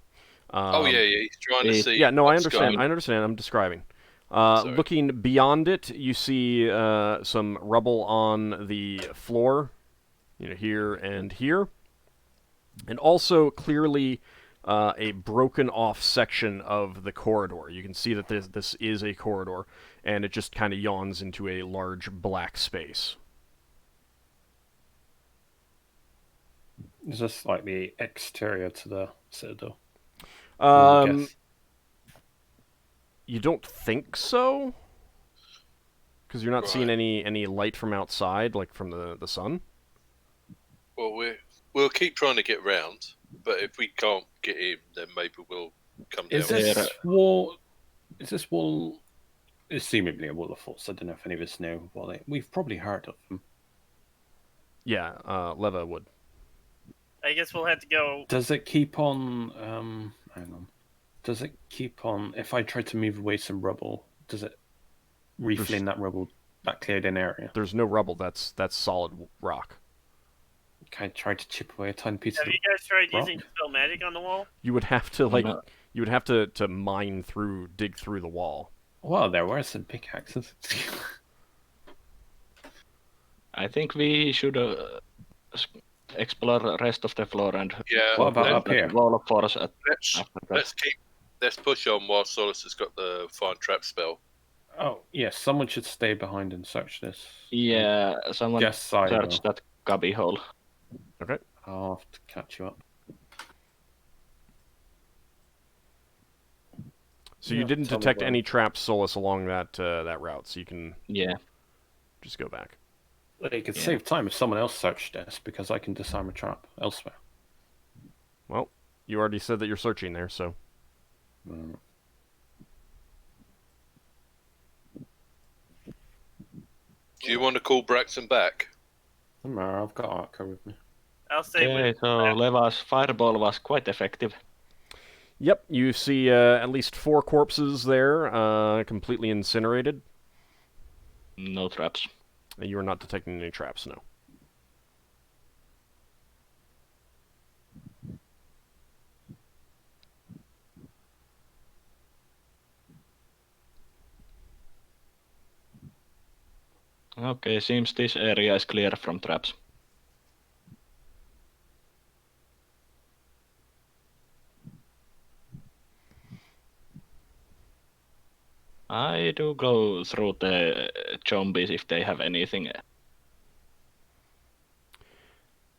Yeah, he's trying to see. Yeah, no, I what's understand. going- I understand. I'm describing. Sorry. Looking beyond it, you see some rubble on the floor, here and here, and also clearly a broken off section of the corridor. You can see that this is a corridor, and it just kind of yawns into a large black space. Is this like the exterior to the citadel? I Um, guess. you don't think so? Because you're not seeing Right. any light from outside, like from the sun? Well, we'll keep trying to get round, but if we can't get in, then maybe we'll come down. Is this wall? Is this wall? It's seemingly a wall of force. I don't know if any of us know. Well, we've probably heard of them. Yeah, Leva would. I guess we'll have to go. Does it keep on? Hang on. Does it keep on? If I try to move away some rubble, does it refill in that rubble, that cleared in area? There's no rubble. That's solid rock. Can I try to chip away a tiny piece Have of you guys tried rock? using spell magic on the wall? You would have to No. you would have to mine through, dig through the wall. Well, there were some pickaxes. I think we should explore the rest of the floor and Yeah. What about let- up here? wall of force at Let's after that. let's push on while Solas has got the find trap spell. Oh, yes, someone should stay behind and search this. Yeah, someone Yes, I search will. that cubby hole. Okay. I'll have to catch you up. So you Yeah, didn't tell me detect about any traps, Solus, along that route, so you can Yeah. just go back. It could Yeah. save time if someone else searched this, because I can disarm a trap elsewhere. Well, you already said that you're searching there, so Mm. Do you want to call Braxon back? Doesn't matter, I've got Ockar with me. I'll stay Okay, with. so Leva's fireball was quite effective. Yep, you see at least 4 corpses there, completely incinerated. No traps. And you are not detecting any traps, no. Okay, seems this area is clear from traps. I do go through the zombies if they have anything.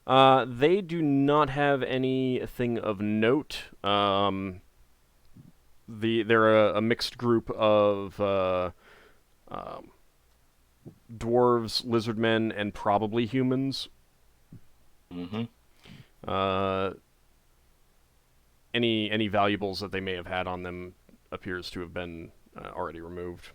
They do not have anything of note. They're a mixed group of dwarves, lizardmen, and probably humans. Mm-hmm. Any valuables that they may have had on them appears to have been already removed.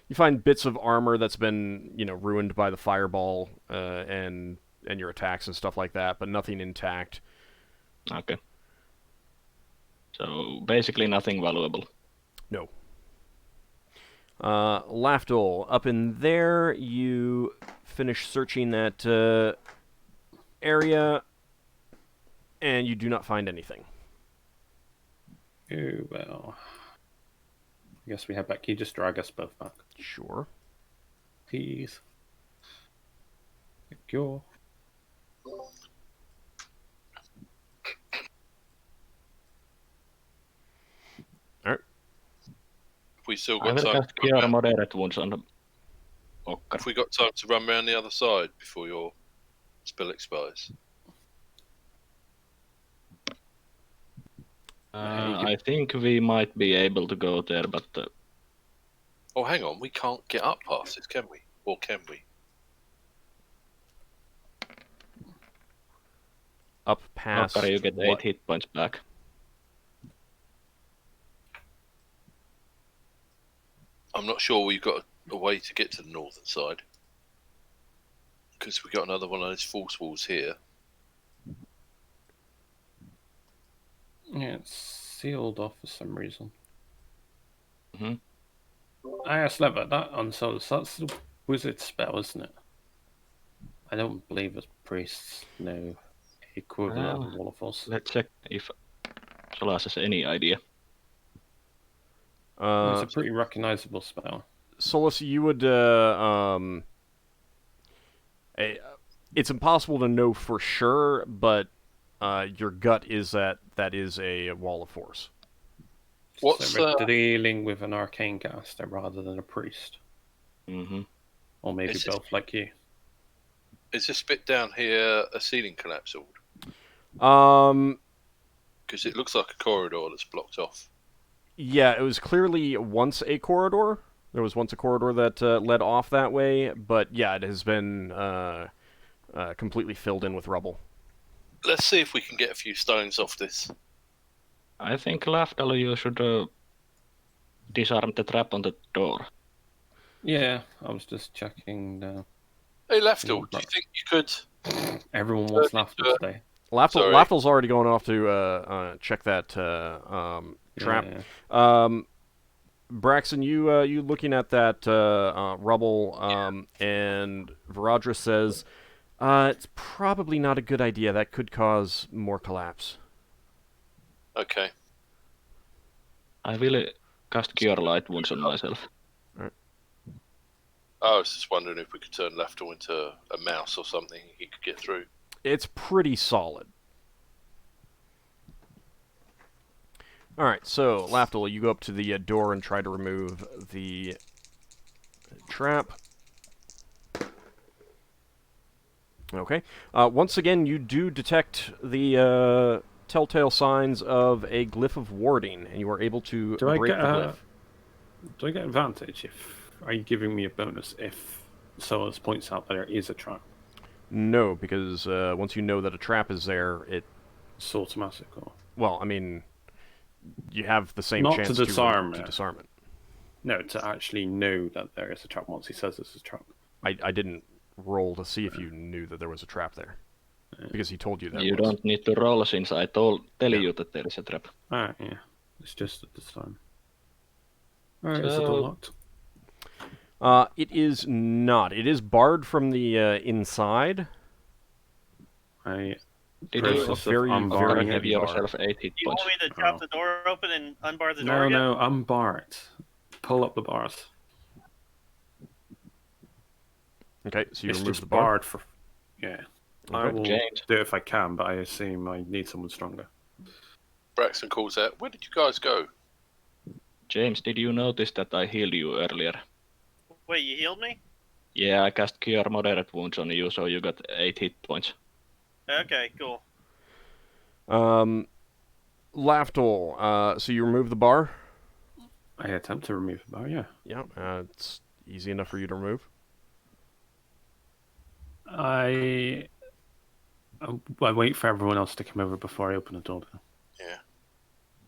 You find bits of armor that's been, ruined by the fireball and your attacks and stuff like that, but nothing intact. Okay. So basically nothing valuable. No. Lafdul, up in there, you finish searching that area, and you do not find anything. Oh, well. I guess we head back. Can you just drag us both back? Sure. Please. Thank you. Alright. We still I got will time. cast Cure Moderate Wounds on Ockar. Have we got time to run around the other side before your spell expires? I think we might be able to go there, but Oh, hang on. We can't get up past this, can we? Or can we? Up past Ockar, you get what? 8 hit points back. I'm not sure we've got a way to get to the northern side. Because we got another one of those false walls here. Yeah, it's sealed off for some reason. Mm-hmm. I asked Lever, that on Solas, that's the wizard spell, isn't it? I don't believe as priests know equivalent of Wallowforce. Let's check if Solas has any idea. It's a pretty recognizable spell. Solas, you would it's impossible to know for sure, but your gut is that is a wall of force. What's so we're dealing with an arcane caster rather than a priest, Mm-hmm. or maybe Is both, like you. Is this bit down here a ceiling collapse? Um, Because it looks like a corridor that's blocked off. yeah, it was clearly once a corridor. There was once a corridor that led off that way, but yeah, it has been completely filled in with rubble. Let's see if we can get a few stones off this. I think Lafdul, you should disarm the trap on the door. Yeah, I was just checking. Hey, Lafdul, do you think you could... Everyone wants Lafdul today. Sorry. Lafdul's already going off to check that trap. Yeah. Braxon, you looking at that rubble, and Varadra says, it's probably not a good idea. That could cause more collapse. Okay. I will cast Cure Light Wounds on myself. I was just wondering if we could turn Lafdul into a mouse or something he could get through. It's pretty solid. Alright, so, Lafdul, you go up to the door and try to remove the trap. Okay. Once again, you do detect the telltale signs of a glyph of warding, and you are able to break the glyph. Do I get advantage are you giving me a bonus if Solas points out that there is a trap? No, because once you know that a trap is there, It's automatic, or... Well, I mean, you have the same Not chance to disarm to it. disarm it. No, to actually know that there is a trap once he says there's a trap. I didn't roll to see if you knew that there was a trap there, because he told you that. You don't need to roll since I tell you that there is a trap. Alright, yeah. It's just at this time. Alright, is the door locked? It is not. It is barred from the inside. Did Very- you very have heavy yourself 8 hit Do you points? want me to chop the door open and unbar the door again? No, unbar it. Pull up the bars. Okay, so you It's remove just the bar. barred for... Yeah. I Okay. will James. do it if I can, but I assume I need someone stronger. Braxon calls out, where did you guys go? James, did you notice that I healed you earlier? Wait, you healed me? Yeah, I cast Cure Moderate Wounds on you, so you got 8 hit points. Okay, cool. Lafdul, so you remove the bar? I attempt to remove the bar, yeah. Yeah, it's easy enough for you to remove. I wait for everyone else to come over before I open the door. Yeah.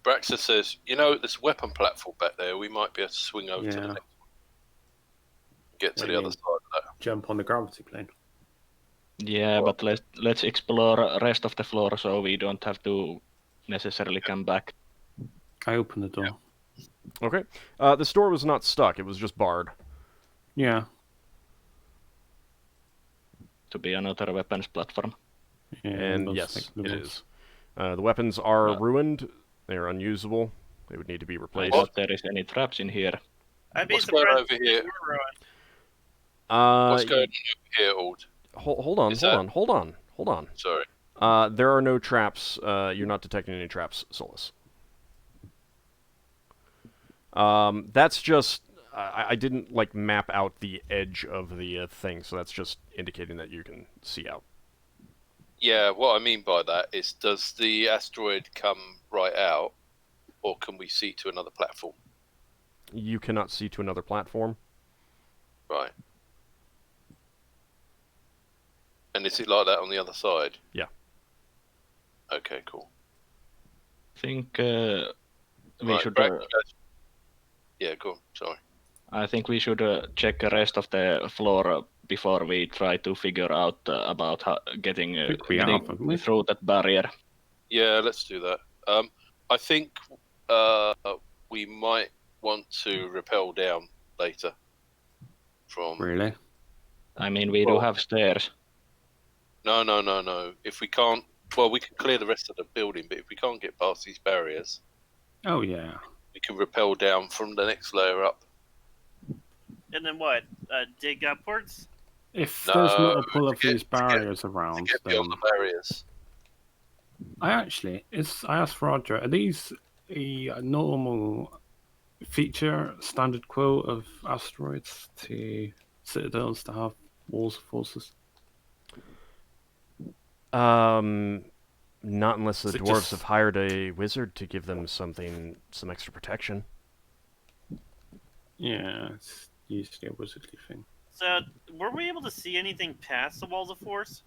Braxon says, there's a weapon platform back there. We might be able to swing over to the Yeah. next one. Get to What the do you other mean? side of that. Jump on the gravity plane. Yeah, Well- but let's explore rest of the floor so we don't have to necessarily come back. I open the door. Okay. This door was not stuck, it was just barred. Yeah. To be another weapons platform. Yeah. And those yes, like the it ones. is. The weapons are Well- ruined. They are unusable. They would need to be I replaced. doubt there is any traps in here. I'd be What's going surprised over if here? you were ruined. What's going on over here, Ald? Hold on, Is hold on. Sorry. There are no traps. You're not detecting any traps, Solas. That's just... I didn't, map out the edge of the thing, so that's just indicating that you can see out. Yeah, what I mean by that is, does the asteroid come right out, or can we see to another platform? You cannot see to another platform. Right. And is it like that on the other side? Yeah. Okay, cool. I think we Right, should. Yeah, go on. Sorry. I think we should check the rest of the floor before we try to figure out about getting think we have, haven't we? through that barrier. Yeah, let's do that. I think we might want to rappel down later from... Really? I mean, we do have stairs. No. If we can't... Well, we can clear the rest of the building, but if we can't get past these barriers, Oh yeah. we can rappel down from the next layer up. And then what? Dig upwards? If No, there's multiple of to get- these to get- barriers To around, get then beyond the barriers. I asked Roger, are these a normal feature, standard quote of asteroids to citadels to have walls of forces? Not unless the Is it dwarves just- have hired a wizard to give them some extra protection. Yeah, it's usually a wizardly thing. So, were we able to see anything past the walls of force?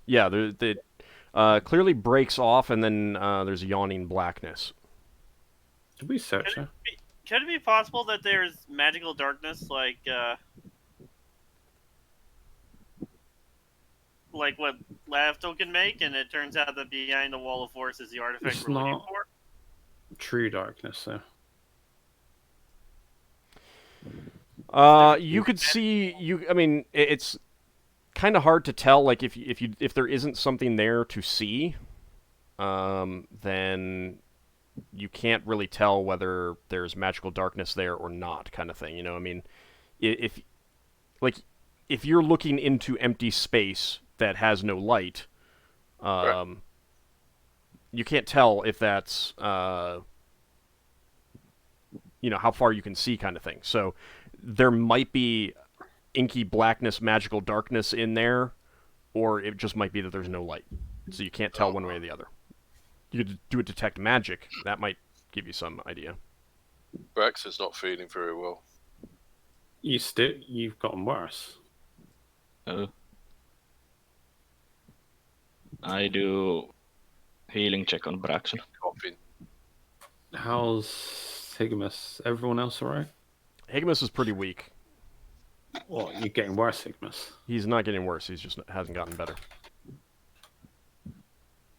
Yeah, it clearly breaks off, and then there's a yawning blackness. Did we search her? Could it be possible that there's magical darkness, like what Lafdul can make, and it turns out that behind the wall of force is the artifact It's we're looking not- for? True darkness, so. You could see I mean, it's kind of hard to tell. Like if there isn't something there to see, then you can't really tell whether there's magical darkness there or not, kind of thing. I mean, if you're looking into empty space that has no light, Right. you can't tell if that's how far you can see, kind of thing. So there might be inky blackness, magical darkness in there, or it just might be that there's no light. So you can't tell one way or the other. You could do a detect magic. That might give you some idea. Braxon's not feeling very well. You've gotten worse. I do healing check on Braxon. Coughing. How's Higimus? Everyone else alright? Higimus is pretty weak. Well, you're getting worse, Higimus. He's not getting worse. He's just hasn't gotten better.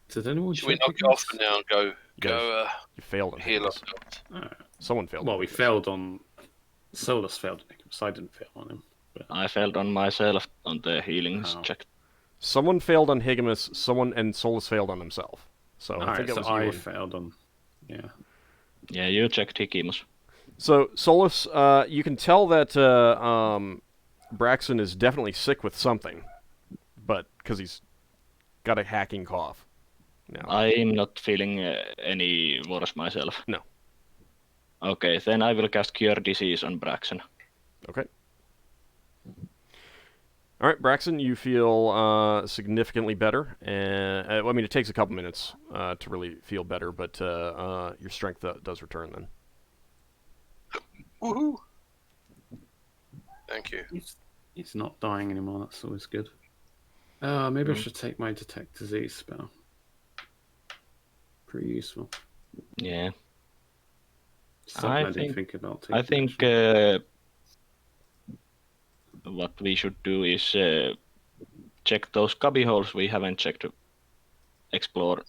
Did anyone Should we check knock it off Higimus? for now and go You failed on heal Higimus. ourselves? Alright. Someone failed. Well, on we Higimus. failed on... Solas failed on Higimus. I didn't fail on him. I failed on myself on the healing Oh. check. Someone failed on Higimus. and Solas failed on himself. So I Alright, think it so was I you. And... failed on... Yeah. Yeah, you checked Hikimus. So Solas, you can tell that Braxon is definitely sick with something, but because he's got a hacking cough. Now, I'm not feeling any worse myself. No. Okay, then I will cast Cure Disease on Braxon. okay. All right, Braxon, you feel significantly better, and I mean it takes a couple minutes to really feel better, but your strength does return then. Woohoo! Thank you. He's not dying anymore. That's always good. Maybe I should take my detect disease spell. Pretty useful. Yeah. Something I didn't think about taking. I think what we should do is check those cubby holes we haven't checked, explore,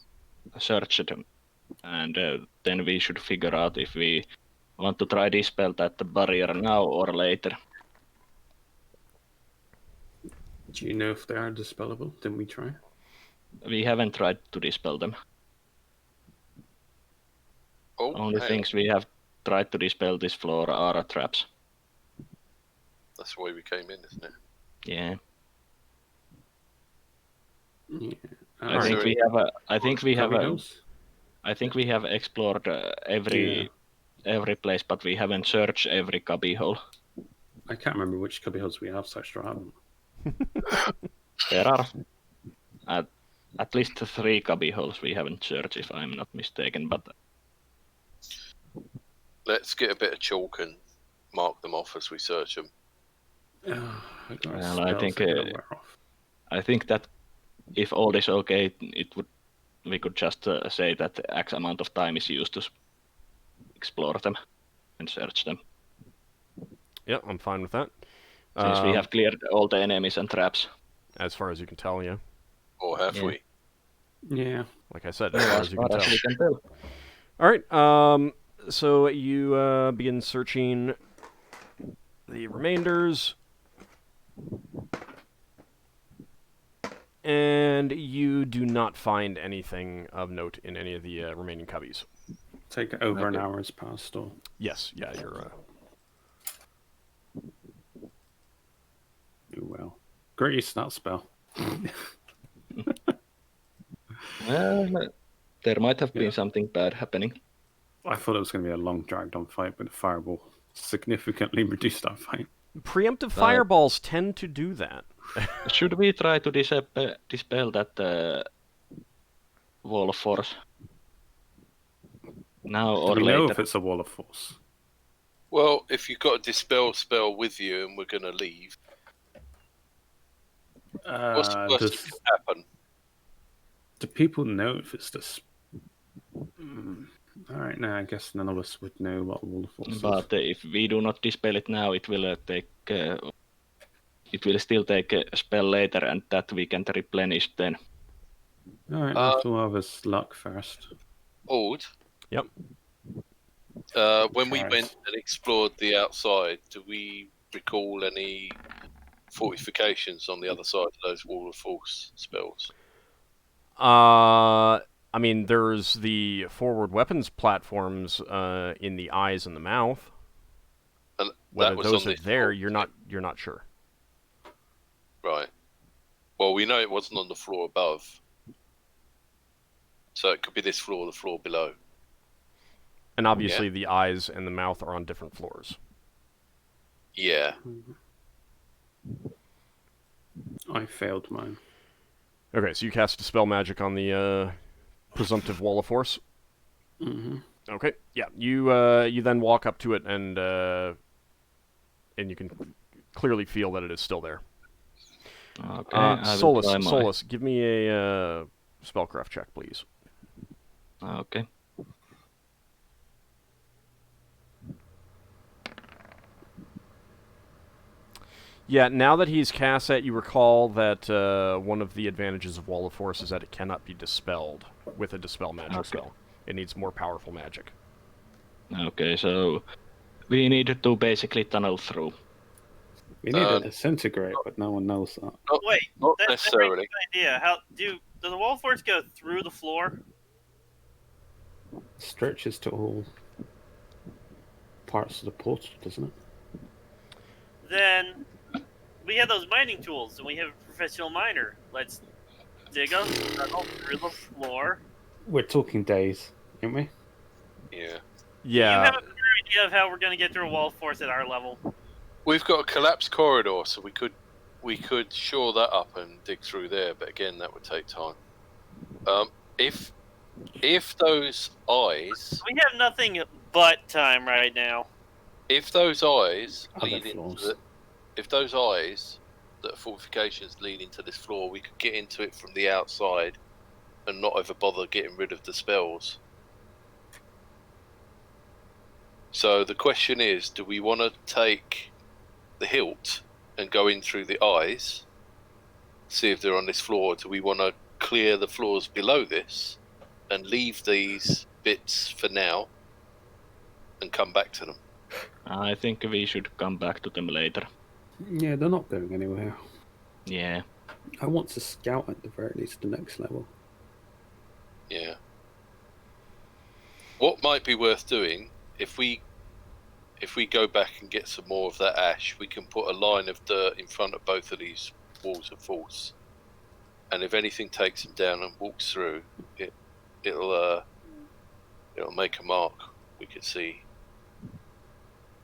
search them, and then we should figure out if we want to try dispel that barrier now or later. Do you know if they are dispellable? Didn't we try? We haven't tried to dispel them. Oh, Only things we have tried to dispel this floor are traps. That's why we came in, isn't it? Yeah. Yeah. I think we have a. I think we have a. I think we have explored every place, but we haven't searched every cubby hole. I can't remember which cubby holes we have, so I sure haven't. There are at least 3 cubby holes we haven't searched, if I'm not mistaken. But let's get a bit of chalk and mark them off as we search them. Well, I think that if all is okay, we could just say that X amount of time is used to explore them and search them. Yeah, I'm fine with that. Since we have cleared all the enemies and traps. As far as you can tell, yeah. Or have we? Yeah. Like I said, as far as you can tell. We can tell. All right. So you begin searching the remainders, and you do not find anything of note in any of the remaining cubbies. Take over an hour has passed, or yes, yeah, you're. Well, great use of that spell. Well, there might have been something bad happening. I thought it was going to be a long, dragged-on fight, but the fireball significantly reduced that fight. Preemptive fireballs tend to do that. Should we try to dispel that wall of force? Now or Do we later? know if it's a wall of force? Well, if you've got a dispel spell with you and we're going to leave, what's the worst that can happen? Do people know if it's this? All right, now I guess none of us would know what a wall of force is. But if we do not dispel it now, it will take. It will still take a spell later, and that we can replenish then. All right, let's all have his luck first. Old. Yep. When we went and explored the outside, do we recall any fortifications on the other side of those wall of force spells? I mean, there's the forward weapons platforms in the eyes and the mouth. And whether that was those on are this there, floor. you're not sure. Right. Well, we know it wasn't on the floor above, so it could be this floor or the floor below. And obviously, the eyes and the mouth are on different floors. Yeah. I failed mine. Okay, so you cast Dispel Magic on the presumptive wall of force. Mm-hmm. Okay, yeah. You then walk up to it and you can clearly feel that it is still there. Okay. Solas, give me a spellcraft check, please. Okay. Yeah, now that he's cast that, you recall that one of the advantages of Wall of Force is that it cannot be dispelled with a Dispel Magic spell. It needs more powerful magic. Okay, so we need to basically tunnel through. We need to disintegrate, but no one knows that. Wait, not that necessarily. brings me an idea. How does the wall force go through the floor? Stretches to all parts of the portal, doesn't it? Then we have those mining tools, and we have a professional miner. Let's dig a tunnel through the floor. We're talking days, aren't we? Yeah. Yeah. You have a clear idea of how we're going to get through a wall force at our level? We've got a collapsed corridor, so we could we could shore that up and dig through there, but again, that would take time. If those eyes, We have nothing but time right now. if those eyes Other lead into floors. if those eyes that are fortifications lead into this floor, we could get into it from the outside and not ever bother getting rid of the spells. So the question is, do we want to take the hilt and go in through the eyes, see if they're on this floor? Do we want to clear the floors below this and leave these bits for now and come back to them? I think we should come back to them later. Yeah, they're not going anywhere. Yeah. I want to scout at the very least the next level. Yeah. What might be worth doing, if we go back and get some more of that ash, we can put a line of dirt in front of both of these walls of force, and if anything takes him down and walks through, it'll make a mark we can see.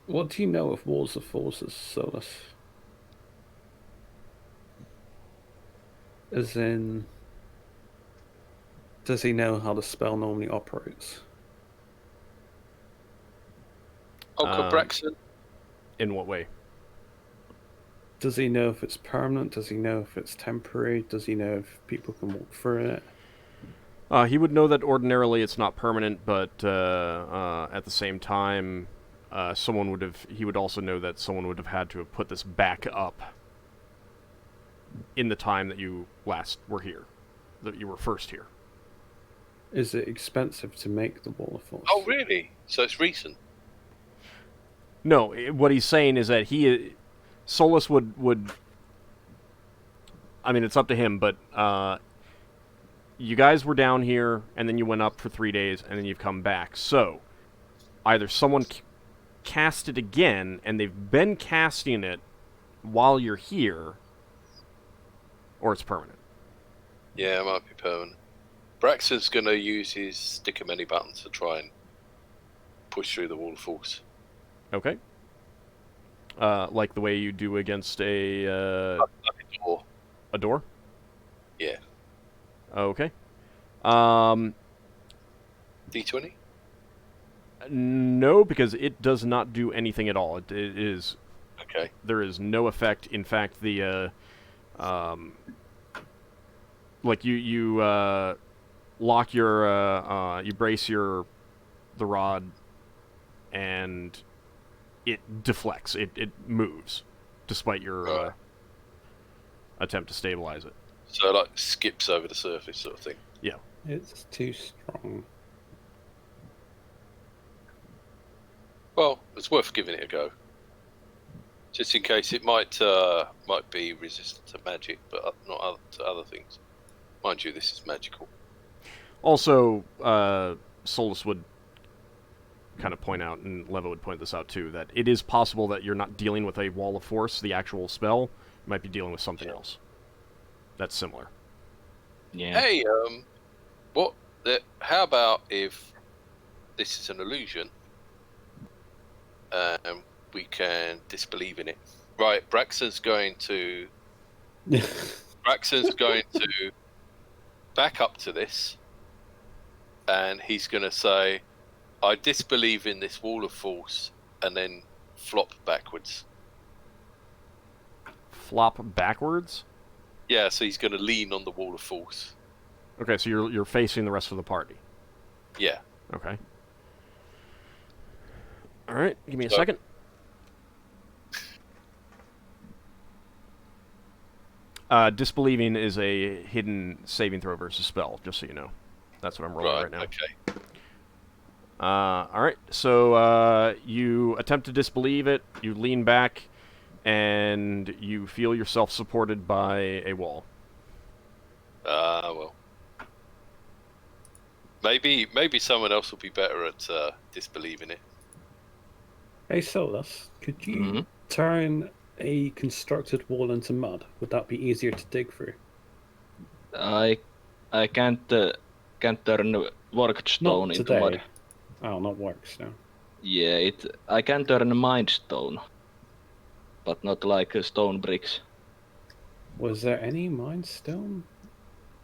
What do you know of walls of forces, Solas? As in, does he know how the spell normally operates? Ockar, Braxon? In what way? Does he know if it's permanent? Does he know if it's temporary? Does he know if people can walk through it? He would know that ordinarily it's not permanent, but at the same time, he would also know that someone would have had to have put this back up in the time that you last were here, that you were first here. Is it expensive to make the wall of force? Oh, really? So it's recent? No, what he's saying is that Solas would. I mean, it's up to him, but you guys were down here, and then you went up for 3 days, and then you've come back. So, either someone cast it again, and they've been casting it while you're here, or it's permanent. Yeah, it might be permanent. Braxon's going to use his stick of many buttons to try and push through the wall of force. Okay. Like the way you do against a door. A door? Yeah. Okay. D20? No, because it does not do anything at all. It is... Okay. There is no effect. In fact, the... like, you lock your... you brace the rod, and it deflects. It moves, despite your attempt to stabilize it. So, like, skips over the surface sort of thing? Yeah. It's too strong. Well, it's worth giving it a go. Just in case it might be resistant to magic, but not to other things. Mind you, this is magical. Also, Solas would kind of point out, and Leva would point this out too, that it is possible that you're not dealing with a wall of force, the actual spell. You might be dealing with something else that's similar. Yeah. Hey, how about if this is an illusion, and we can disbelieve in it? Right, Braxon's going to back up to this, and he's going to say, I disbelieve in this wall of force, and then flop backwards. Flop backwards? Yeah, so he's going to lean on the wall of force. Okay, so you're facing the rest of the party. Yeah. Okay. All right, give me a second. Disbelieving is a hidden saving throw versus spell, just so you know. That's what I'm rolling right now. Okay. Alright, so you attempt to disbelieve it, you lean back, and you feel yourself supported by a wall. Well. Maybe someone else will be better at disbelieving it. Hey, Solas, could you turn a constructed wall into mud? Would that be easier to dig through? I can't turn worked stone Not into today. mud. Oh, not works now. Yeah, I can turn mind stone, but not like stone bricks. Was there any Mind Stone?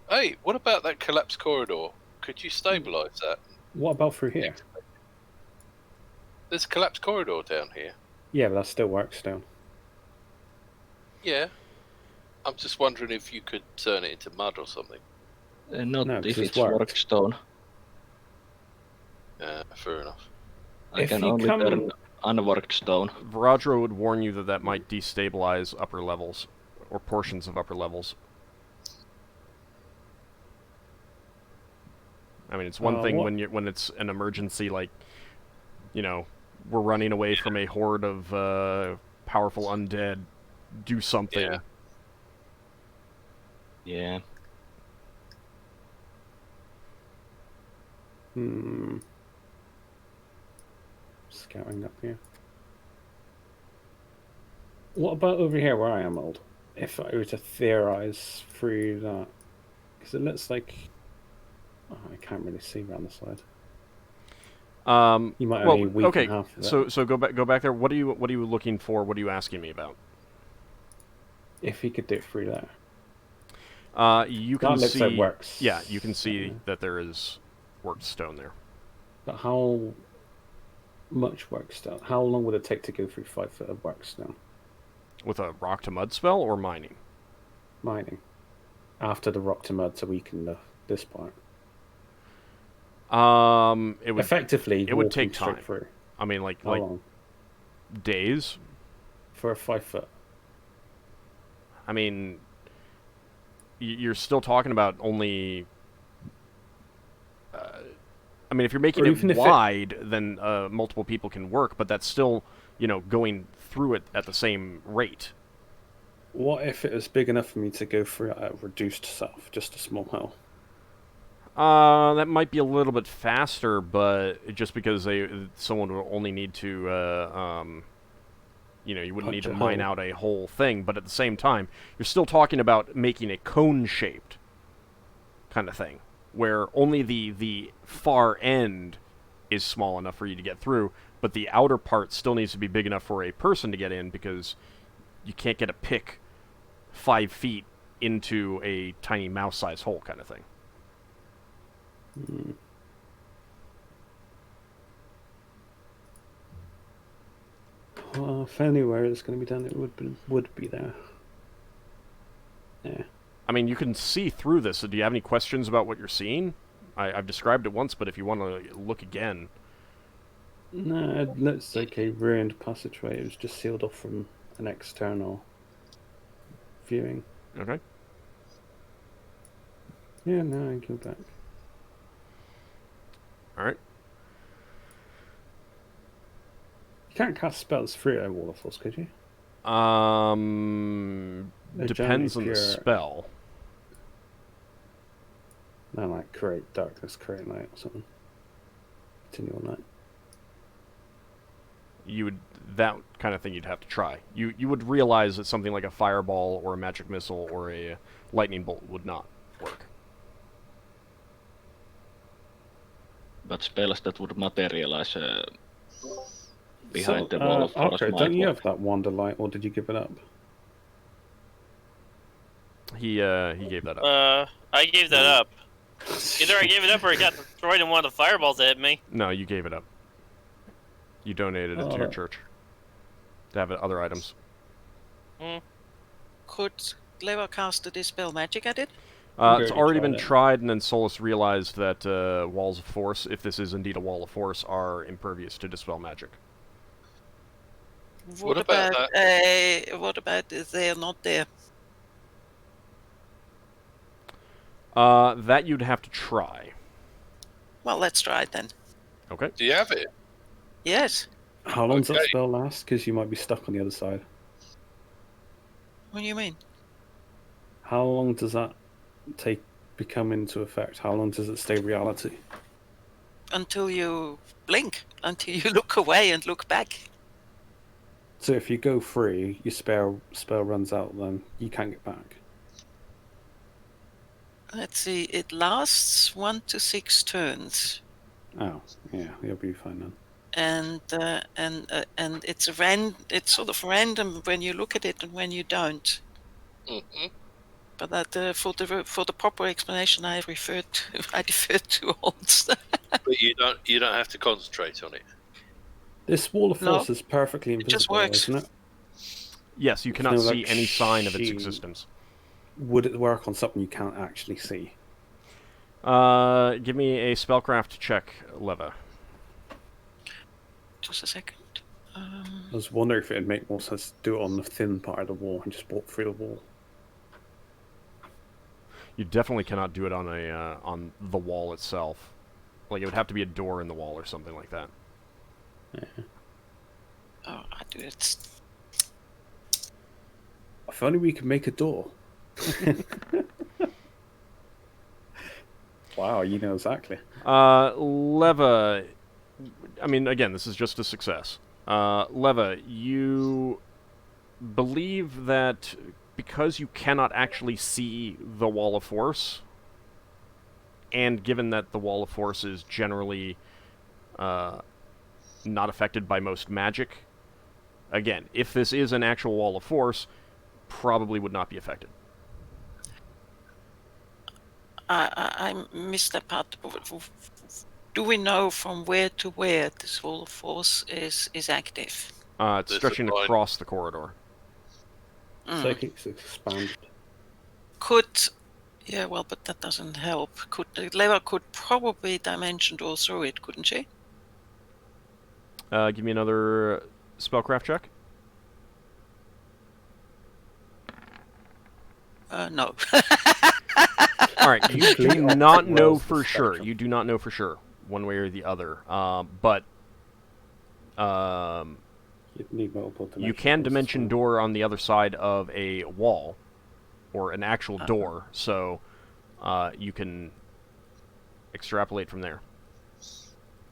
Hey, what about that collapsed corridor? Could you stabilise that? What about through here? There's a collapsed corridor down here. Yeah, but that still works stone. Yeah. I'm just wondering if you could turn it into mud or something. Not No, if 'cause it's it's worked. work stone. Fair enough. I If can you only come- turn unworked stone. Viradra would warn you that that might destabilize upper levels, or portions of upper levels. I mean, it's one thing what- when it's an emergency, like, you know, we're running away from a horde of powerful undead. Do something. Yeah. Yeah. Scouting up here. What about over here where I am, Old? If I were to theorize through that, because it looks like I can't really see around the side. You might only weaken okay. half of it. So go back there. What are you looking for? What are you asking me about? If he could do it through there. You can That looks see. like works. Yeah, you can see that there is worked stone there. But how much work stone? How long would it take to go through 5 foot of work stone? With a rock to mud spell or mining? Mining. After the rock to mud to weaken this part. It would Effectively, it would walking take straight time. through. I mean, like How long? days. For a 5 foot. I mean, you're still talking about only. I mean, if you're making Or it even if wide, then multiple people can work, but that's still, going through it at the same rate. What if it was big enough for me to go through a reduced self, just a small hill? That might be a little bit faster, but just because someone would only need to, you wouldn't need Punch to a mine hole. out a whole thing. But at the same time, you're still talking about making a cone-shaped kind of thing, where only the far end is small enough for you to get through, but the outer part still needs to be big enough for a person to get in, because you can't get a pick 5 feet into a tiny mouse-sized hole kind of thing. Well, if anywhere it's going to be done, it would be there. Yeah. I mean, you can see through this. So do you have any questions about what you're seeing? I've described it once, but if you want to look again. No, it looks like a ruined passageway. It was just sealed off from an external viewing. Okay. Yeah, no, I go back. All right. You can't cast spells through a wall of force, could you? They're Depends on generally the pure- spell. No, like create darkness, create light, or something. Continual light. That kind of thing you'd have to try. You would realize that something like a fireball or a magic missile or a lightning bolt would not work. But spells that would materialize behind So, the wall of force Ockar, might don't you work. have that wand of light, or did you give it up? He gave that up. I gave that up. Either I gave it up or it got destroyed in one of the fireballs that hit me. No, you gave it up. You donated it to your church to have other items. Could Lever cast the dispel magic at it? It's already already tried been it. tried, and then Solas realized that walls of force, if this is indeed a wall of force, are impervious to dispel magic. What about What about if they're not there? That you'd have to try. Well, let's try it then. Okay. Do you have it? Yes. How long does that Okay. spell last? Because you might be stuck on the other side. What do you mean? How long does that become into effect? How long does it stay reality? Until you blink, until you look away and look back. So if you go free, your spell runs out, then you can't get back. Let's see. It lasts 1 to 6 turns, Oh, yeah, you'll be fine then. and it's sort of random when you look at it and when you don't. Mm-hmm. but that for the proper explanation, I defer to Olds. But you don't have to concentrate on it. This wall of No, force is perfectly it just invisible, works. isn't it? Yes, you There's cannot no, see like, any sign of its sheen. existence. Would it work on something you can't actually see? Give me a spellcraft check, Leva. Just a second. I was wondering if it'd make more sense to do it on the thin part of the wall and just walk through the wall. You definitely cannot do it on the wall itself. Like, it would have to be a door in the wall or something like that. Yeah. Oh, I do it. If only we could make a door. Wow, you know exactly. Leva, I mean, again, this is just a success. Leva, you believe that because you cannot actually see the Wall of Force, and given that the Wall of Force is generally not affected by most magic, again, if this is an actual Wall of Force, probably would not be affected. I missed that part. Do we know from where to where this Wall of Force is active? It's There's stretching a line. across the corridor. Psychic's expanded. Yeah, well, but that doesn't help. Leva could probably dimension door through it, couldn't she? Give me another spellcraft check. No. All right, you do Complete not opposite know worlds of for the sure. spectrum. You do not know for sure, one way or the other. But You'd need multiple dimensions. you can dimension door on the other side of a wall, or an actual door, so you can extrapolate from there.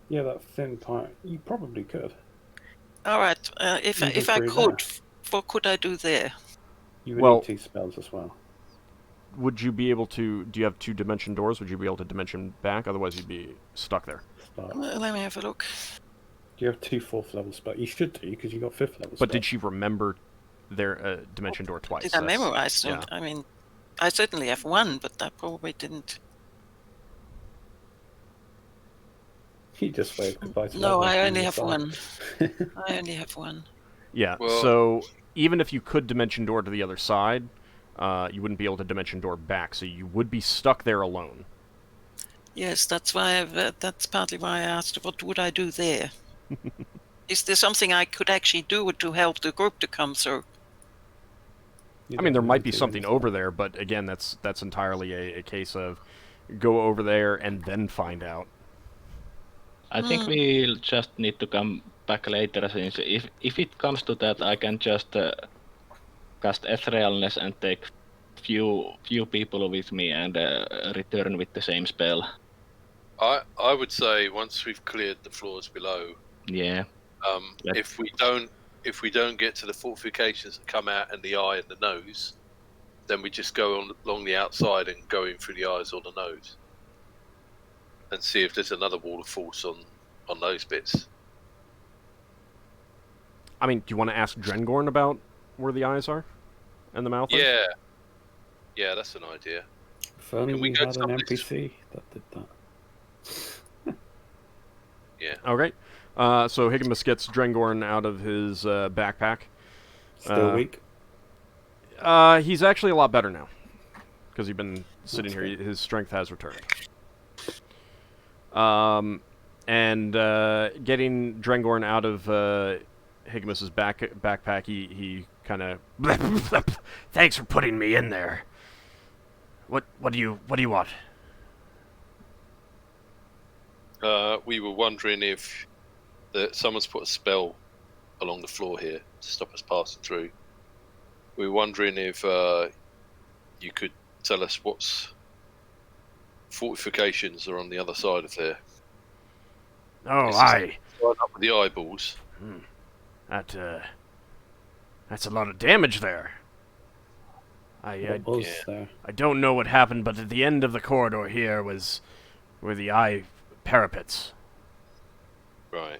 Yeah, that thin part. You probably could. All right. If Even I through could, there. what could I do there? You would Well- need 2 spells as well. Would you be able to... Do you have 2 dimension doors? Would you be able to dimension back? Otherwise, you'd be stuck there. Start. Let me have a look. Do you have 2 4th level spells? You should do, because you got 5th level spells. But did she remember their dimension door twice? Did I That's- memorize them? yeah. I mean, I certainly have one, but I probably didn't. You just waved goodbye to No, Levalithana I only on have the one. side. I only have one. Yeah, Well- so even if you could dimension door to the other side, you wouldn't be able to dimension door back, so you would be stuck there alone. Yes, that's why. That's partly why I asked. What would I do there? Is there something I could actually do to help the group to come through? You I mean, don't there really might be do something anything. over there, but again, that's entirely a case of go over there and then find out. I think we'll just need to come back later, since if it comes to that, I can just cast etherealness and take few people with me and return with the same spell. I would say once we've cleared the floors below, Yeah. Let- if we don't get to the fortifications that come out and the eye and the nose, then we just go along the outside and go in through the eyes or the nose, and see if there's another wall of force on those bits. I mean, do you want to ask Drengorn about where the eyes are? And the mouth are? Yeah, that's an idea. If only Can we we go had to an something- NPC that did that. Yeah. Okay. So Higgins gets Drengorn out of his backpack. Still weak. He's actually a lot better now. Because he's been sitting That's here. good. His strength has returned. And getting Drengorn out of Higmus's backpack, he kind of... Thanks for putting me in there. What do you want? We were wondering if someone's put a spell along the floor here to stop us passing through. We were wondering if you could tell us what's fortifications are on the other side of there. Oh, Is this aye. Right up with the eyeballs. That's a lot of damage there. What was there? I don't know what happened, but at the end of the corridor here were the eye parapets. Right.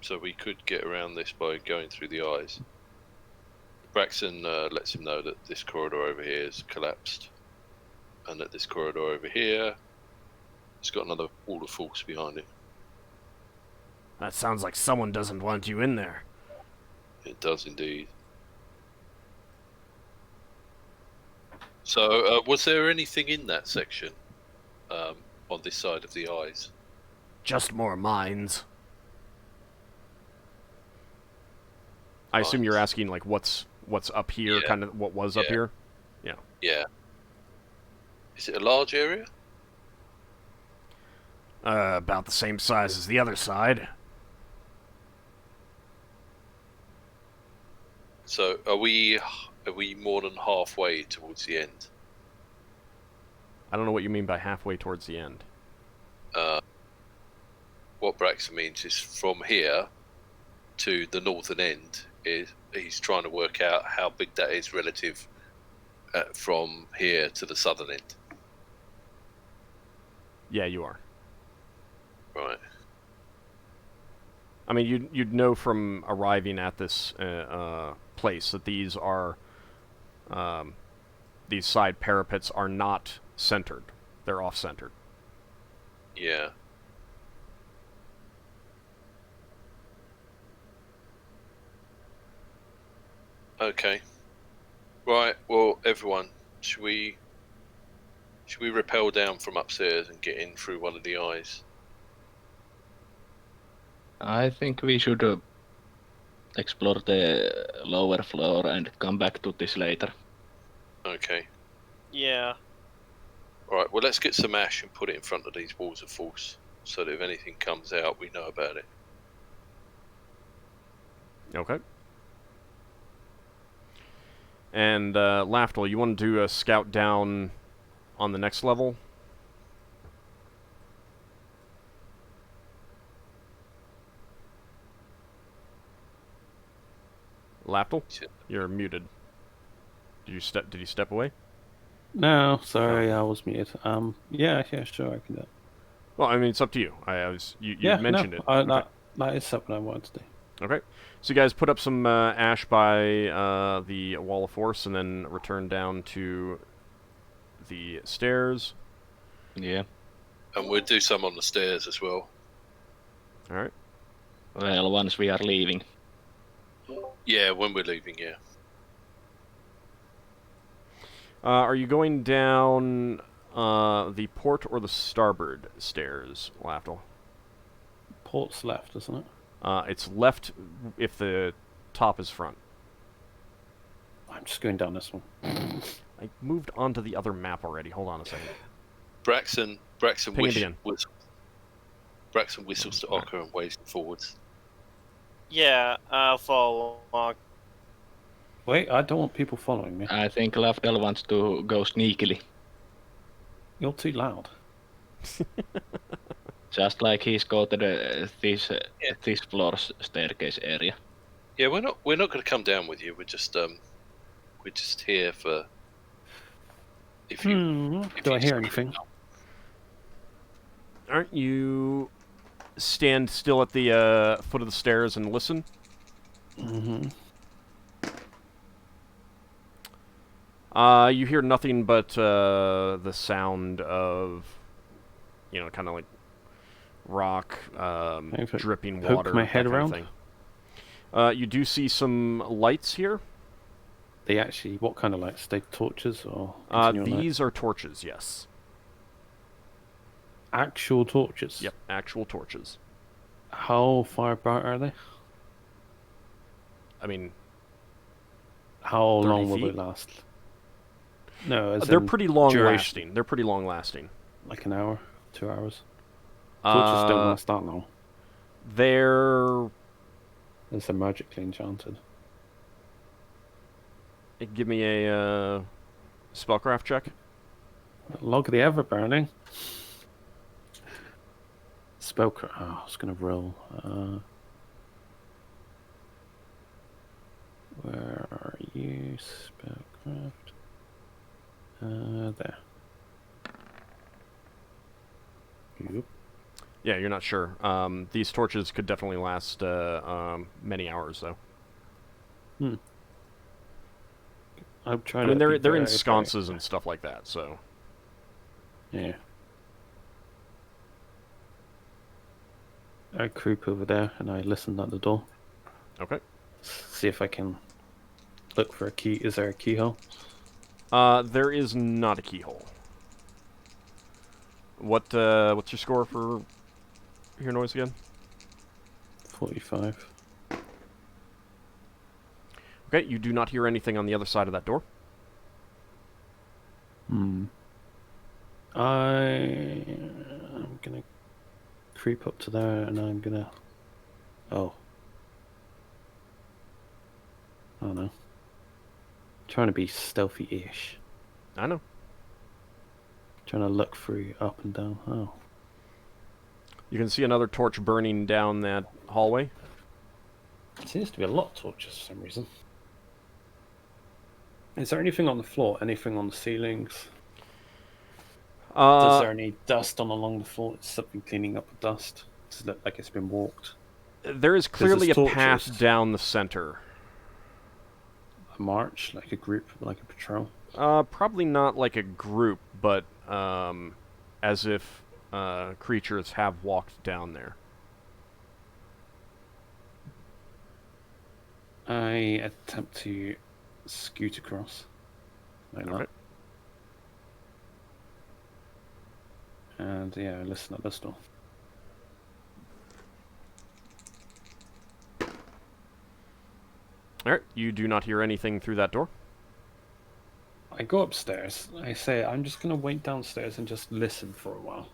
So we could get around this by going through the eyes. Braxon lets him know that this corridor over here has collapsed, and that this corridor over here has got another wall of force behind it. That sounds like someone doesn't want you in there. It does indeed. So, was there anything in that section on this side of the eyes? Just more mines. I assume you're Mines. asking like what's up here, Yeah. kind of what was up Yeah. here. Yeah. Is it a large area? About the same size as the other side. So, are we more than halfway towards the end? I don't know what you mean by halfway towards the end. What Braxton means is from here to the northern end. He's trying to work out how big that is relative from here to the southern end. Yeah, you are. Right. I mean, you'd know from arriving at this place that these are these side parapets are not centered; they're off-centered. Yeah. Okay. Right. Well, everyone, should we rappel down from upstairs and get in through one of the eyes? I think we should explore the lower floor and come back to this later. Okay. Yeah. Right. Well, let's get some ash and put it in front of these walls of force, so that if anything comes out, we know about it. Okay. And Lafdul, you want to do a scout down on the next level? Lafdul, Shit. you're muted. Did you step away? No, sorry, I was muted. Yeah, sure, I can do it. Well, I mean, it's up to you. You Yeah, mentioned no, it. that is something I wanted to do. Okay. So you guys put up some ash by the wall of force and then return down to the stairs. Yeah. And we'll do some on the stairs as well. All right. Well, once we are leaving. Yeah, when we're leaving, yeah. Are you going down the port or the starboard stairs, Lafdul? Port's left, isn't it? It's left if the top is front. I'm just going down this one. I moved onto the other map already. Hold on a second. Braxon Ping it again. whistles to Ockar and waves him forwards. Yeah, I'll follow along. Wait, I don't want people following me. I think Lafdul wants to go sneakily. You're too loud. Just like he's go to this floor's staircase area. Yeah, we're not going to come down with you. We're just here for. If you Do I hear scream anything? out. Aren't you stand still at the foot of the stairs and listen? Mm-hmm. You hear nothing but the sound of, kind of like rock, dripping poke water, my head that kind of around? thing. You do see some lights here. They actually, what kind of lights? They torches or continual light? These are torches, yes. Actual torches? Yep, actual torches. How far bright are they? I mean, How 30 long will feet? they last? No, as they're in pretty long duration. lasting. They're pretty long lasting. Like an hour, 2 hours. Torches don't Uh, last that long. they're Unless they're magically enchanted. give me a spellcraft check. Log the ever burning. Spellcraft. Oh, I was gonna roll. Where are you? Spellcraft. There. Yep. Yeah, you're not sure. These torches could definitely last many hours, though. I'm trying I mean, to. they're be in very, sconces and stuff like that, so... Yeah. I creep over there and I listen at the door. Okay. See if I can look for a key. Is there a keyhole? There is not a keyhole. What's your score for hear noise again? 45. Okay, you do not hear anything on the other side of that door. I'm gonna creep up to there and I'm gonna... Oh no. Trying to be stealthy-ish. I know. Trying to look through up and down. Oh. You can see another torch burning down that hallway. It seems to be a lot of torches for some reason. Is there anything on the floor? Anything on the ceilings? Is there any dust along the floor? Is something cleaning up the dust? Does it look like it's been walked? There is clearly a torches. path down the center. A march? Like a group? Like a patrol? Probably not like a group, but as if creatures have walked down there. I attempt to scoot across. Like Okay. that. And yeah, I listen at this door. Alright, you do not hear anything through that door. I go upstairs. I say, I'm just going to wait downstairs and just listen for a while.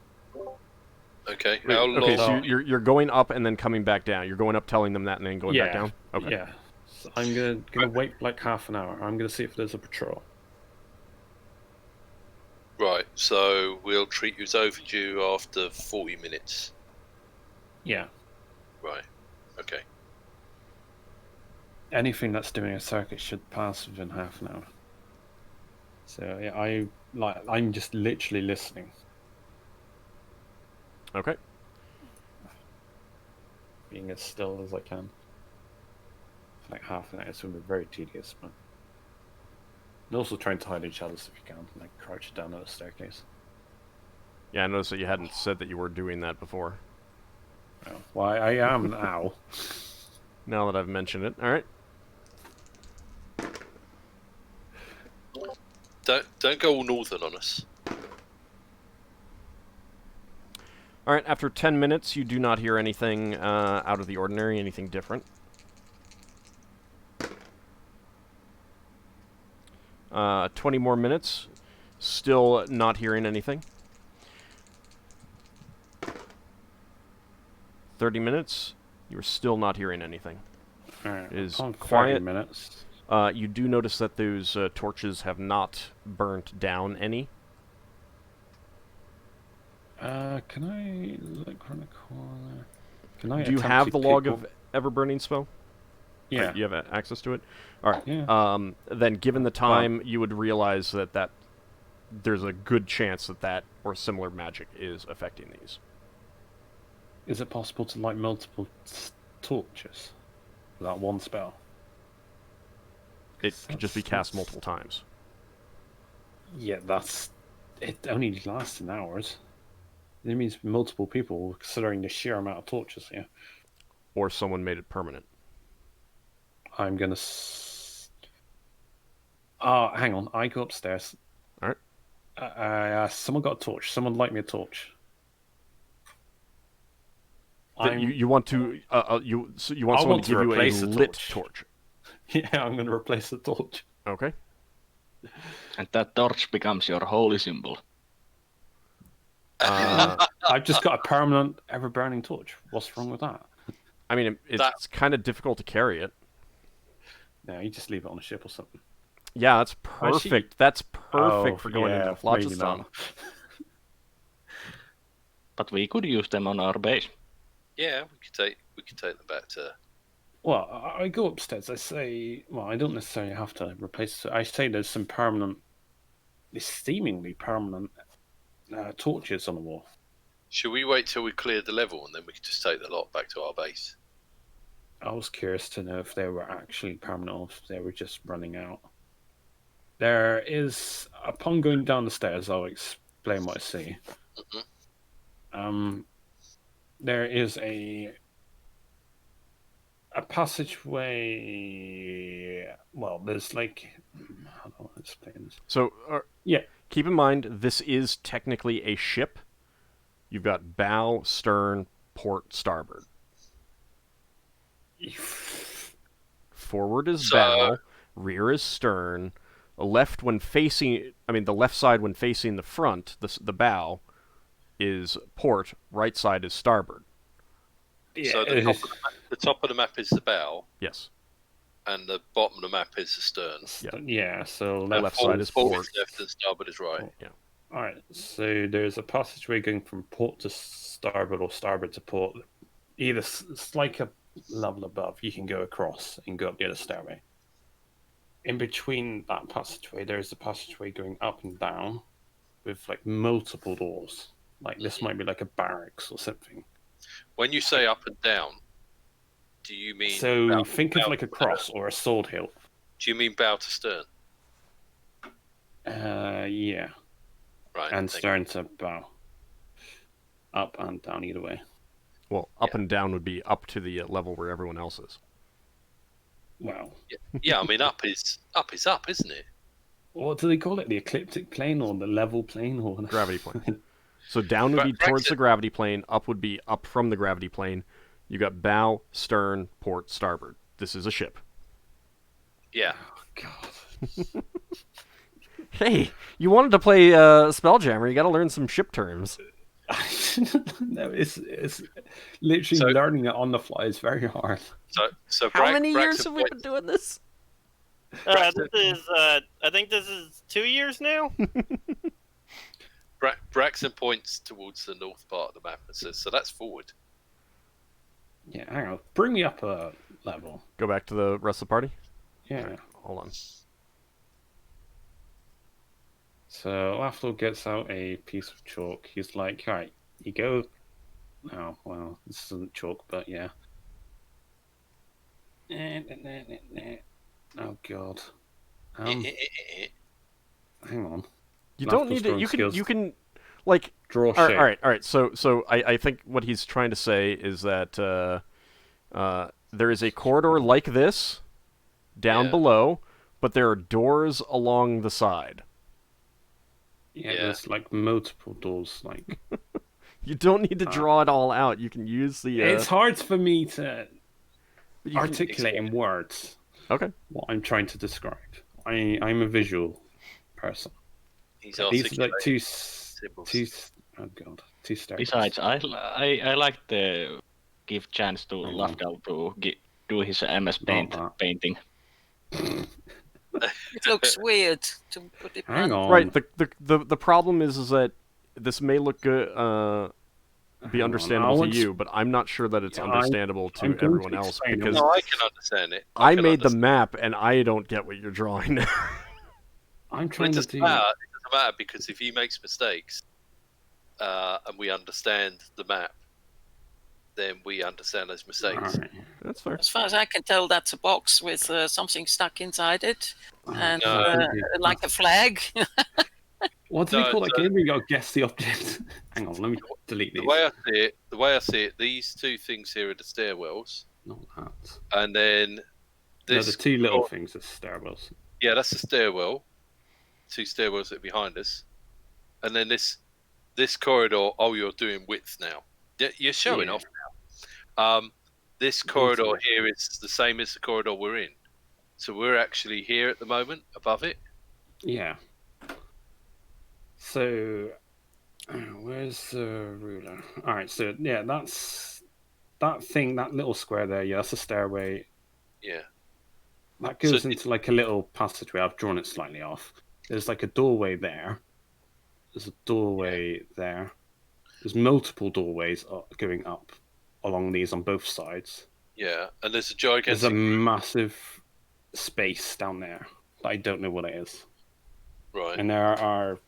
Okay. How long? Okay, so you're going up and then coming back down. You're going up telling them that and then going back down? Okay. Yeah. So I'm gonna wait like half an hour. I'm gonna see if there's a patrol. Right. So we'll treat you as overdue after 40 minutes. Yeah. Right. Okay. Anything that's doing a circuit should pass within half an hour. So yeah, I'm just literally listening. Okay. Being as still as I can. For like half an hour. It's going to be very tedious, but... And also trying to hide each other if you can. Like, crouch down at the staircase. Yeah, I noticed that you hadn't said that you were doing that before. Oh, well, I am now. Now that I've mentioned it. Alright. Don't go all northern on us. Alright, after 10 minutes, you do not hear anything out of the ordinary, anything different. 20 more minutes, still not hearing anything. 30 minutes, you're still not hearing anything. Alright, It is on 30 quiet. minutes. You do notice that those torches have not burnt down any. Can I look around the corner? Can I Do you attempt have to the log peek of Ever-Burning spell? Yeah. Like, you have access to it? Alright. Yeah. Then given the time, you would realize that there's a good chance that or similar magic is affecting these. Is it possible to light multiple torches? Without one spell? It could just be cast multiple times. Yeah, it only lasts in hours. It means multiple people, considering the sheer amount of torches here. Or someone made it permanent. I'm gonna... hang on. I go upstairs. Alright. Someone got a torch. Someone light me a torch. You want to... you want I someone want to to give you a replace the lit torch. torch. Yeah, I'm gonna replace the torch. Okay. And that torch becomes your holy symbol. I've just got a permanent, ever-burning torch. What's wrong with that? I mean, it's kind of difficult to carry it. No, you just leave it on a ship or something. Yeah, that's perfect. That's perfect for going into maybe Phlogiston. not. But we could use them on our base. Yeah, we could take them back to. Well, I go upstairs. I say, well, I don't necessarily have to replace it. I say there's some permanent, seemingly permanent torches on the wall. Should we wait till we cleared the level and then we could just take the lot back to our base? I was curious to know if they were actually permanent or if they were just running out. There is, upon going down the stairs, I'll explain what I see. There is a passageway. Well, there's like, how do I explain this? So, Yeah, keep in mind, this is technically a ship. You've got bow, stern, port, starboard. Forward is bow, rear is stern. The left side when facing the front, the bow, is port. Right side is starboard. yeah. So the top of the map is the bow, Yes. and the bottom of the map is the stern. Yeah, so Left side is forward port. is left and starboard is right. Yeah. All right, so there's a passageway going from port to starboard or starboard to port. It's like a level above. You can go across and go up the other stairway. In between that passageway, there's a passageway going up and down with like multiple doors. Like this might be like a barracks or something. When you say up and down, do you mean So think of bow like a to cross stern? or a sword hilt. Do you mean bow to stern? Yeah. Right. And thank stern to bow. Up and down either way. Well, up and down would be up to the level where everyone else is. Wow. you. Yeah, I mean up is up, isn't it? What do they call it? The ecliptic plane or the level plane or Gravity plane. So down would be towards the gravity plane. Up would be up from the gravity plane. You got bow, stern, port, starboard. This is a ship. Yeah. Oh, God. Hey, you wanted to play Spelljammer. You got to learn some ship terms. No, it's literally learning it on the fly is very hard. So How many years Braxon have we been doing this? This is, I think this is 2 years now. Braxon points towards the north part of the map and says, "So that's forward." Yeah, hang on. Bring me up a level. Go back to the rest of the party? Yeah. Hold on. So Lafdul gets out a piece of chalk. He's like, all right, you go. Oh, well, this isn't chalk, but yeah. Oh, God. Hang on. You don't Lafdul's need to. drawing You can. skills. You can, like. Draw All shape. right. So I think what he's trying to say is that there is a corridor like this down below, but there are doors along the side. Yeah, there's like multiple doors. Like You don't need to draw it all out. You can use the. it's hard for me to you can articulate in words Okay. what I'm trying to describe. I'm a visual person. He's These are like two symbols. oh god, two stairs. Besides, I like to give chance to Lafdul to do his MS Paint painting. It looks weird to put it Hang on. Right. The problem is that this may look good, be understandable to you, but I'm not sure that it's understandable to everyone else because No, I can understand it. I made the map and I don't get what you're drawing now. I'm trying to do. It doesn't matter because if he makes mistakes, and we understand the map, then we understand those mistakes. Right. That's fair. As far as I can tell, that's a box with something stuck inside it, and like a flag. What do they call that game where you got to guess the object? Hang on, let me delete these. The way I see it, these two things here are the stairwells, Not that. and then this. No, the two little things are stairwells. Yeah, that's the stairwell. Two stairwells that are behind us, and then this corridor. Oh, you're doing width now. You're showing off now. This corridor here is the same as the corridor we're in, so we're actually here at the moment above it. Yeah. So, where's the ruler? All right, so yeah, that's that thing, that little square there. Yeah, that's a stairway. Yeah. That goes into like a little passageway. I've drawn it slightly off. There's like a doorway there. There's a doorway there. There's multiple doorways going up along these on both sides. Yeah, and there's a gigantic. There's a massive space down there that I don't know what it is. Right. And there are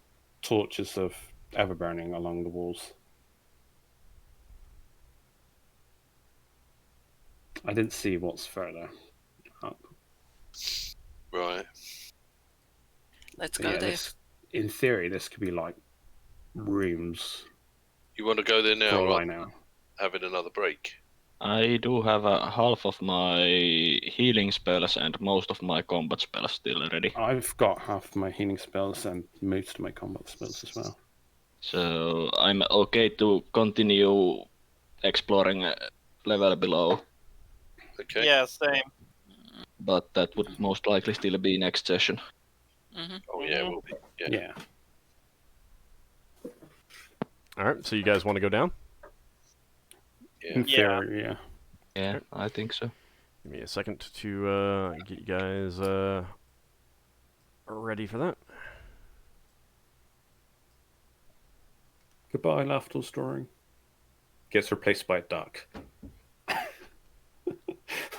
torches of ever burning along the walls. I didn't see what's further up. Right. Let's But go yeah, there. in theory, this could be like rooms You want to go there for now, all I rather know. than having another break? I do have half of my healing spells and most of my combat spells still ready. I've got half my healing spells and most of my combat spells as well. So I'm okay to continue exploring level below, Okay. Yeah, same. but that would most likely still be next session. Hmm. Oh yeah, it will be. Yeah. Yeah. All right, so you guys want to go down? Yeah. In Yeah. theory, yeah. Yeah, I think so. Give me a second to get you guys ready for that. Goodbye, Lafdul's drawing. Gets replaced by a duck.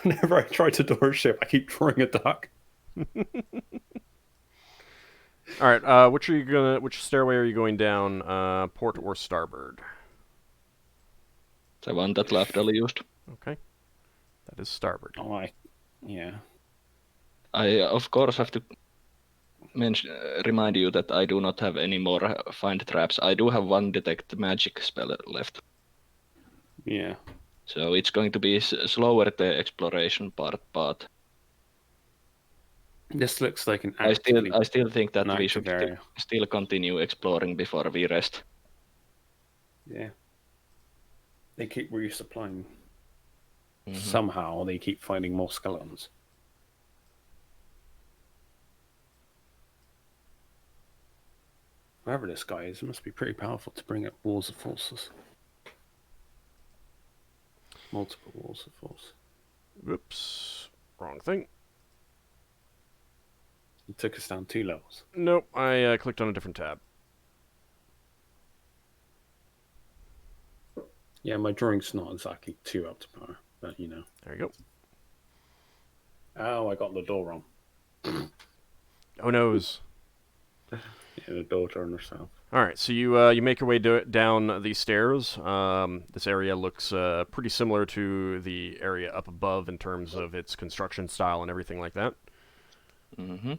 Whenever I try to door a ship, I keep drawing a duck. All right, which stairway are you going down? Port or starboard? The one that Lafdul used. Okay, that is starboard. Oh, yeah. I of course have to remind you that I do not have any more find traps. I do have one detect magic spell left. Yeah. So it's going to be slower the exploration part, but This looks like an I actively still think that an we active should area. still continue exploring before we rest. Yeah. They keep resupplying. Mhm. Somehow they keep finding more skeletons. Whoever this guy is, it must be pretty powerful to bring up walls of forces. Multiple walls of force. Whoops, wrong thing. It took us down 2 levels. Nope, I clicked on a different tab. Yeah, my drawing's not exactly too up to par, but you know. There you go. Oh, I got the door wrong. Oh noes. Yeah, the door turned herself. All right, so you make your way down these stairs. This area looks pretty similar to the area up above in terms of its construction style and everything like that. Mm-hmm.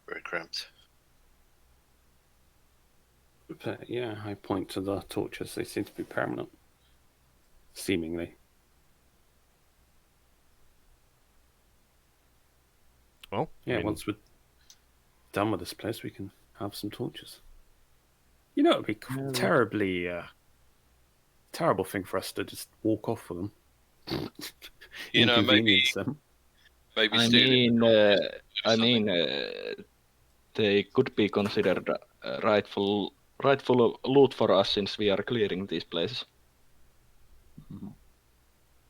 Very cramped. But yeah, I point to the torches. They seem to be permanent. Seemingly. Well, Yeah, I mean, once we're done with this place, we can have some torches. You know, it'd be terribly terrible thing for us to just walk off with them. You know, maybe Inconvenience them. I stealing. mean, they could be considered rightful loot for us since we are clearing these places.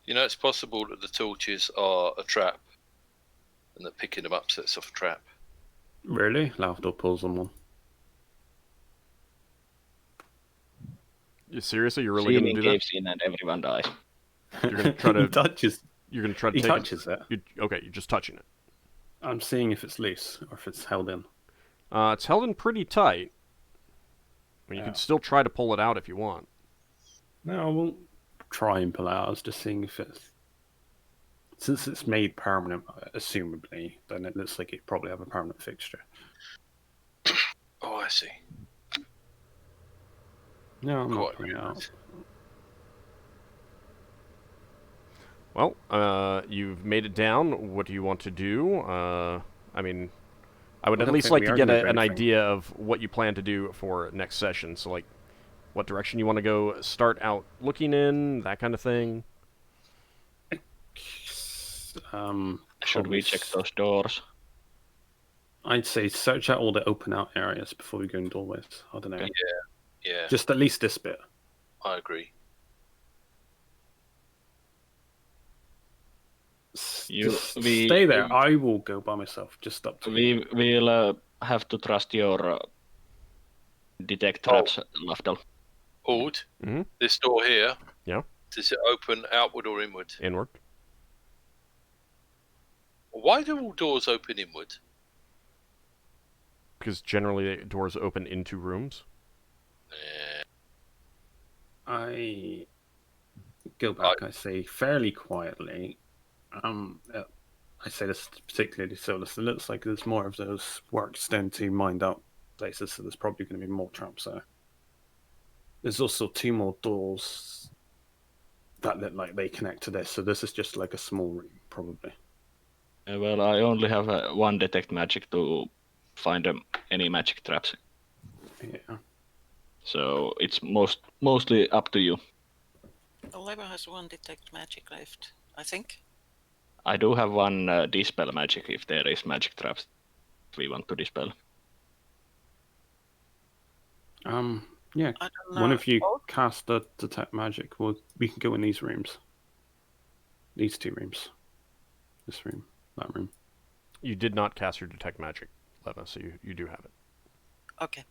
You know, it's possible that the torches are a trap, and that picking them up sets off a trap. Really? Lafdul pulls on one. you seriously, you're really going to Ceiling do that? caves in and everyone dies. You're going to try to. He touches. You're going to try to He take. touches it. Okay, you're just touching it. I'm seeing if it's loose or if it's held in. It's held in pretty tight. I mean, you Yeah. can still try to pull it out if you want. No, I won't try and pull it out. I was just seeing if it's... Since it's made permanent, assumably, then it looks like it probably have a permanent fixture. Oh, I see. No, I'm not Quite pulling it out. right. Well, you've made it down. What do you want to do? I mean, I would I at don't least think like we to are get gonna do an anything. idea of what you plan to do for next session. So, like, what direction you want to go, start out looking in, that kind of thing. Should we check those doors? I'd say search out all the open out areas before we go in doorways. I don't know. Okay. Yeah, Just at least this bit. I agree. Just stay there. I will go by myself. Just up to you. We will have to trust your detect traps, Lafdul. Ord, Mm-hmm. this door here. Yeah. Does it open outward or inward? Inward. Why do all doors open inward? Because generally doors open into rooms. I go back. I say fairly quietly. I say this particularly so it looks like there's more of those works down to mined out places, so there's probably going to be more traps there. There's also 2 more doors that look like they connect to this, so this is just like a small room, probably. Well, I only have 1 detect magic to find any magic traps. Yeah. So it's mostly up to you. Oliver has 1 detect magic left, I think. I do have 1 dispel magic if there is magic traps we want to dispel. Yeah. I don't know. One of you cast the detect magic. We can go in these rooms. These 2 rooms. This room, that room. You did not cast your detect magic, Leva, so you do have it. Okay.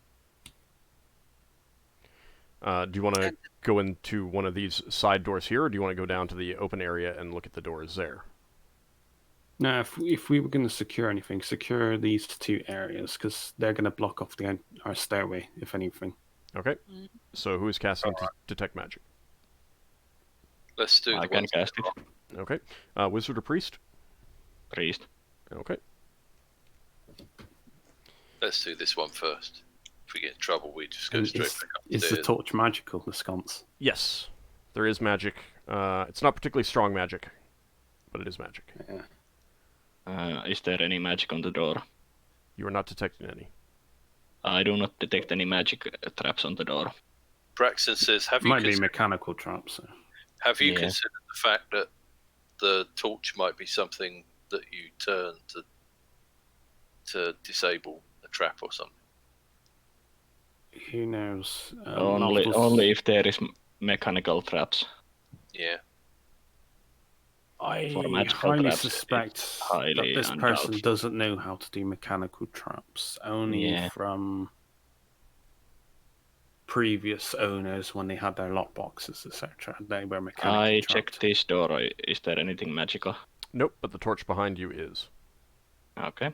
Do you want to go into one of these side doors here, or do you want to go down to the open area and look at the doors there? No, if we were going to secure anything, secure these 2 areas, because they're going to block off our stairway, if anything. Okay. So who is casting detect magic? Let's do I the can ones cast that it. are- Okay. Wizard or priest? Priest. Okay. Let's do this one first. If we get in trouble, we just go straight back Is the upstairs. torch magical, the sconce? Yes. There is magic. It's not particularly strong magic, but it is magic. Yeah. Is there any magic on the door? You are not detecting any. I do not detect any magic traps on the door. Braxon says, have you Might be considered, mechanical traps. So. considered the fact that the torch might be something that you turn to disable a trap or something? Who knows? Only if there is mechanical traps. Yeah. I For magical highly traps, suspect it's highly that this person undoubted. doesn't know how to do mechanical traps. Only Yeah. from previous owners when they had their lockboxes, etc. They were mechanically I trapped. checked this door. Is there anything magical? Nope, but the torch behind you is. Okay.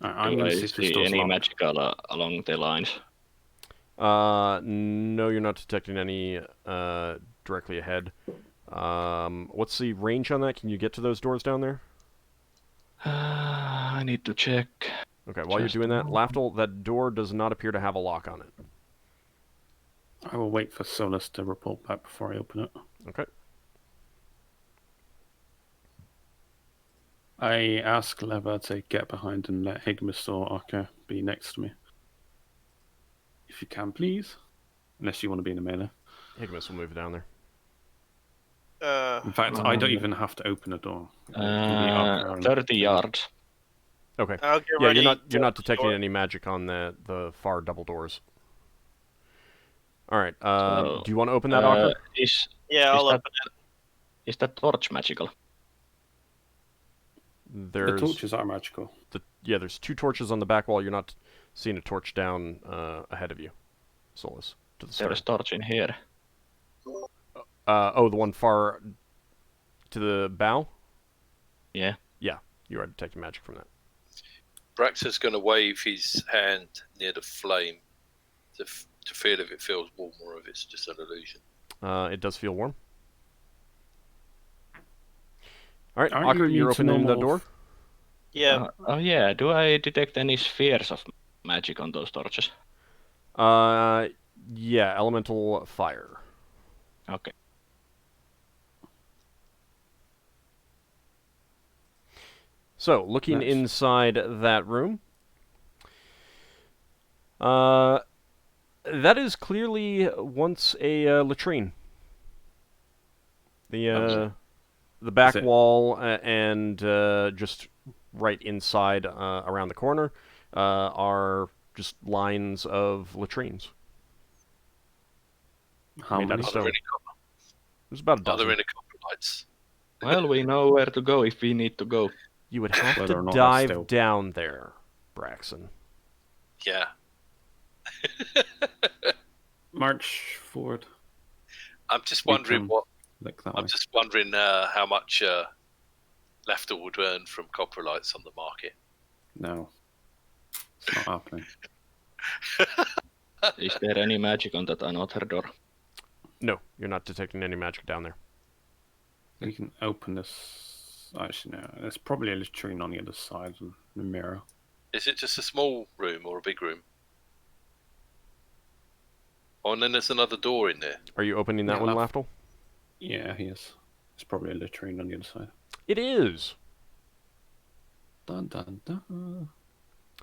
I'm Do going I to see if this see door's any locked. magical along the lines? No, you're not detecting any directly ahead. What's the range on that? Can you get to those doors down there? I need to check. Okay, while you're Just doing a that, Lafdul, that door does not appear to have a lock on it. I will wait for Solas to report back before I open it. Okay. I ask Leva to get behind and let Higmus or Ockar be next to me. If you can, please. Unless you want to be in the melee. Higmus will move down there. In fact, I don't even have to open a door. It can be Ockar and- 30 yards. Okay. I'll get Yeah, ready. you're not detecting Door. any magic on the far double doors. All right. So, do you want to open that, Ockar? Yeah, I'll that- open it. Is that torch magical? There's The torches are magical. there's 2 torches on the back wall. You're not seeing a torch down ahead of you, Solas, to the There start. is torch in here. The one far to the bow? Yeah. Yeah, you are detecting magic from that. Braxon's going to wave his hand near the flame to feel if it feels warm or if it's just an illusion. It does feel warm. All right, Aren't Ockar, you you're used to opening the normal- door. Yeah. Oh yeah. Do I detect any spheres of magic on those torches? Yeah, elemental fire. Okay. So, looking Nice. inside that room, that is clearly once a latrine. The back Is it- wall and just right inside around the corner are just lines of latrines. How Made out many? of Are there stone. any copper? There's about a Are dozen. there any copper lights? Well, we know where to go if we need to go. You would have Whether to or not that's dive still- down there, Braxon. Yeah. March forward. I'm just We wondering can what. look that I'm way. just wondering how much Lafdul would earn from copper lights on the market. No. It's not happening. Is there any magic on that another door? No, you're not detecting any magic down there. We can open this Actually, no. There's probably a latrine on the other side of the mirror. Is it just a small room or a big room? Oh, and then there's another door in there. Are you opening that Yeah, one, Laf- Lafdul? Yeah, he is. There's probably a latrine on the other side. It is. Dun dun dun.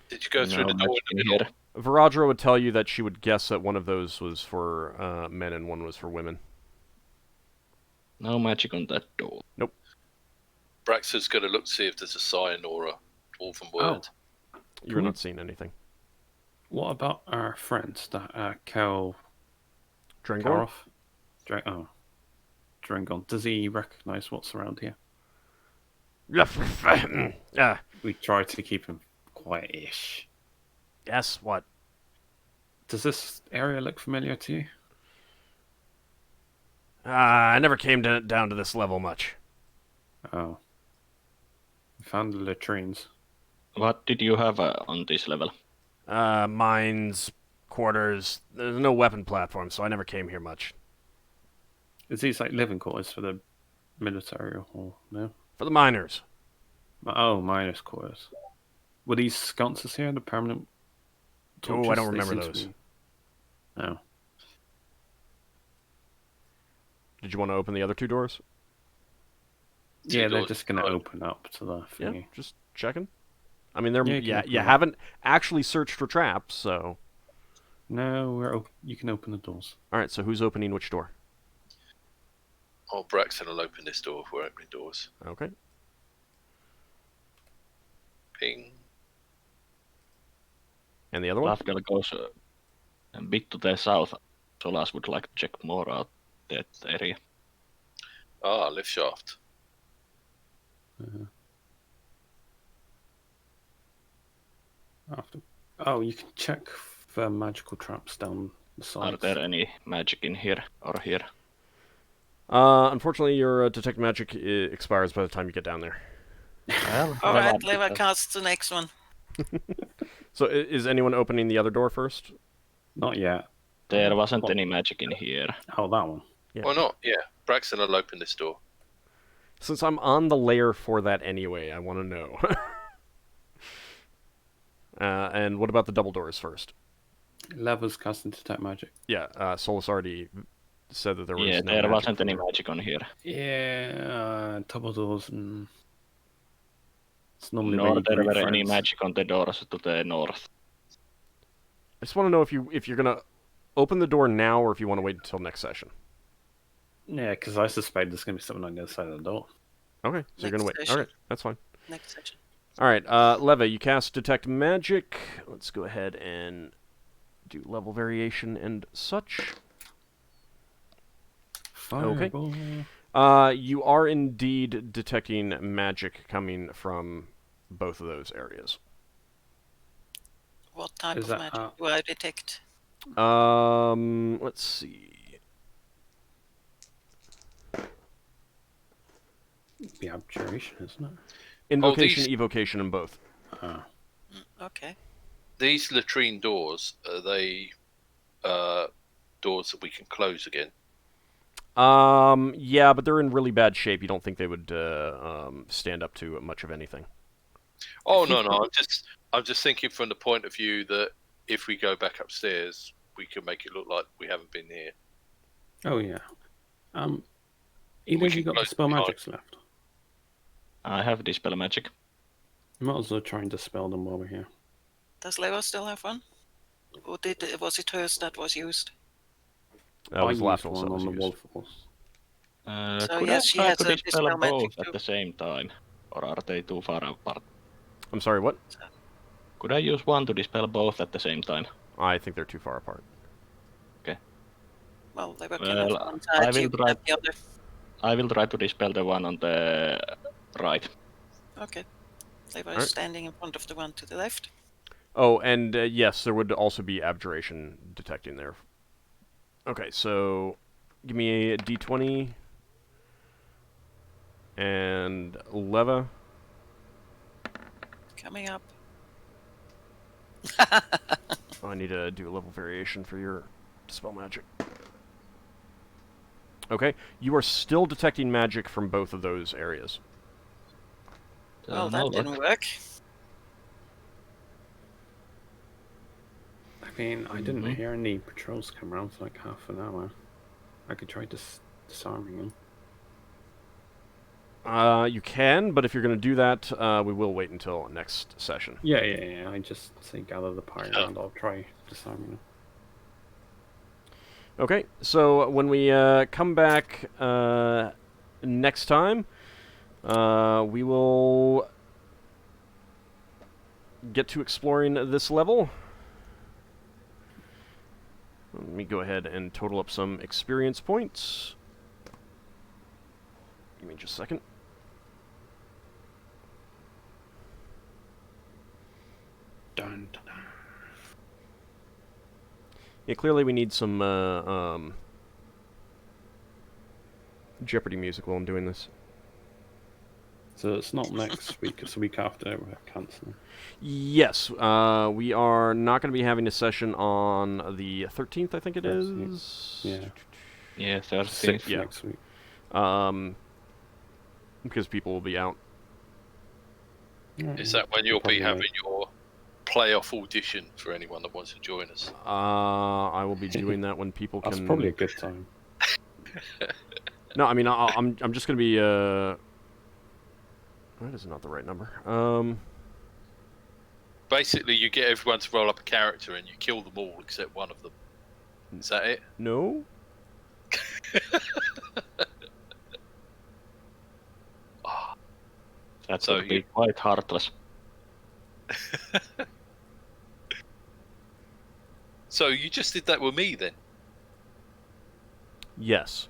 Did you go through No the door magic in the in middle? here. Varadra would tell you that she would guess that one of those was for men and one was for women. No magic on that door. Braxon's going to look to see if there's a sign or a dwarven word. You're we- not seeing anything. What about our friends, that Kel Drengor? Karoff? Drangon. Does he recognise what's around here? We try to keep him quiet-ish. Yes, what? Does this area look familiar to you? I never came down to this level much. Oh. We found the latrines. What did you have on this level? Mines, quarters. There's no weapon platform, so I never came here much. Is these like living quarters for the military or no? For the miners. Oh, miners' quarters. Were these sconces here, the permanent torches? Oh, I don't They remember seem to those. be- Oh. Did you want to open the other two doors? Yeah, they're doors just going to to open up to the Yeah, thingy. just checking. I mean, they're Yeah, you can open you them. haven't actually searched for traps, so. No, you can open the doors. All right, so who's opening which door? Oh, Braxton will open this door if we're opening doors. Okay. Ping. And the other one? Lafdul goes a bit to the south. Solas would like to check more out that area. Ah, lift shaft. Oh, you can check for magical traps down the Are sides. there any magic in here or here? Unfortunately, your detect magic expires by the time you get down there. Well, All well, right, Leva casts the next one. So is anyone opening the other door first? Not yet. there wasn't any magic in here. Oh, that one. Yeah. Why not? Yeah, Braxton will open this door. Since I'm on the layer for that anyway, I want to know. And what about the double doors first? Levers casting detect magic. Yeah, Solas already said that there was Yeah, no there magic wasn't from any there. magic on here. Yeah, double doors. It's normally where Nor you there greet were any friends. magic on the doors to the north. I just want to know if you're gonna open the door now or if you want to wait until next session. Yeah, because I suspect there's going to be something on the other side of the door. Okay, so you're gonna wait. Next session. All right, that's fine. Next section. All right, Leva, you cast detect magic. Let's go ahead and do level variation and such. Fireball. You are indeed detecting magic coming from both of those areas. What type Is of that, magic do I detect? Let's see. The abjuration, isn't it? Invocation, these- evocation, and both. Oh. Okay. These latrine doors, are they doors that we can close again? Yeah, but they're in really bad shape. You don't think they would stand up to much of anything. Oh no, I'm just thinking from the point of view that if we go back upstairs, we can make it look like we haven't been here. Oh, yeah. Either We of you can got the close spell the door. magics left? I have dispel magic. You might as well try and dispel them while we're here. Does Leva still have one? Or was it hers that was used? That was I last used one that was on the used. Wolf. So Could yes, I she try has to a dispel dispel magic both too. at the same time? Or are they too far apart? I'm sorry, what? Could I use one to dispel both at the same time? I think they're too far apart. Well, Leva can Well, have one I side, will you can try- have the other. I will try to dispel the one on the right. Okay. Leva is Alright. standing in front of the one to the left. Oh, and yes, there would also be abjuration detecting there. Okay, so give me a d20 and Leva. Coming up. Oh, I need to do a level variation for your dispel magic. Okay, you are still detecting magic from both of those areas. Well, No that didn't luck. work. I mean, I didn't hear any patrols come around for like half an hour. I could try disarming them. You can, but if you're going to do that, we will wait until next session. Yeah. I just say gather the party around. I'll try disarming them. Okay, so when we come back next time, we will get to exploring this level. Let me go ahead and total up some experience points. Give me just a second. Dun, dun, dun. Yeah, clearly we need some Jeopardy music while I'm doing this. So it's not next week, it's the week after we're cancelling. Yes, we are not going to be having a session on the 13th, I think it 13th. is. Yeah. Yeah, 13th. 6th Yeah. next week. Because people will be out. Is that when you'll be Probably having your playoff audition for anyone that wants to join us? I will be doing that when people That's can. probably a good time. No, I mean I'm just going to be. That is not the right number. Basically, you get everyone to roll up a character and you kill them all except one of them. Is that it? No. That So would be you- quite heartless. So you just did that with me then? Yes.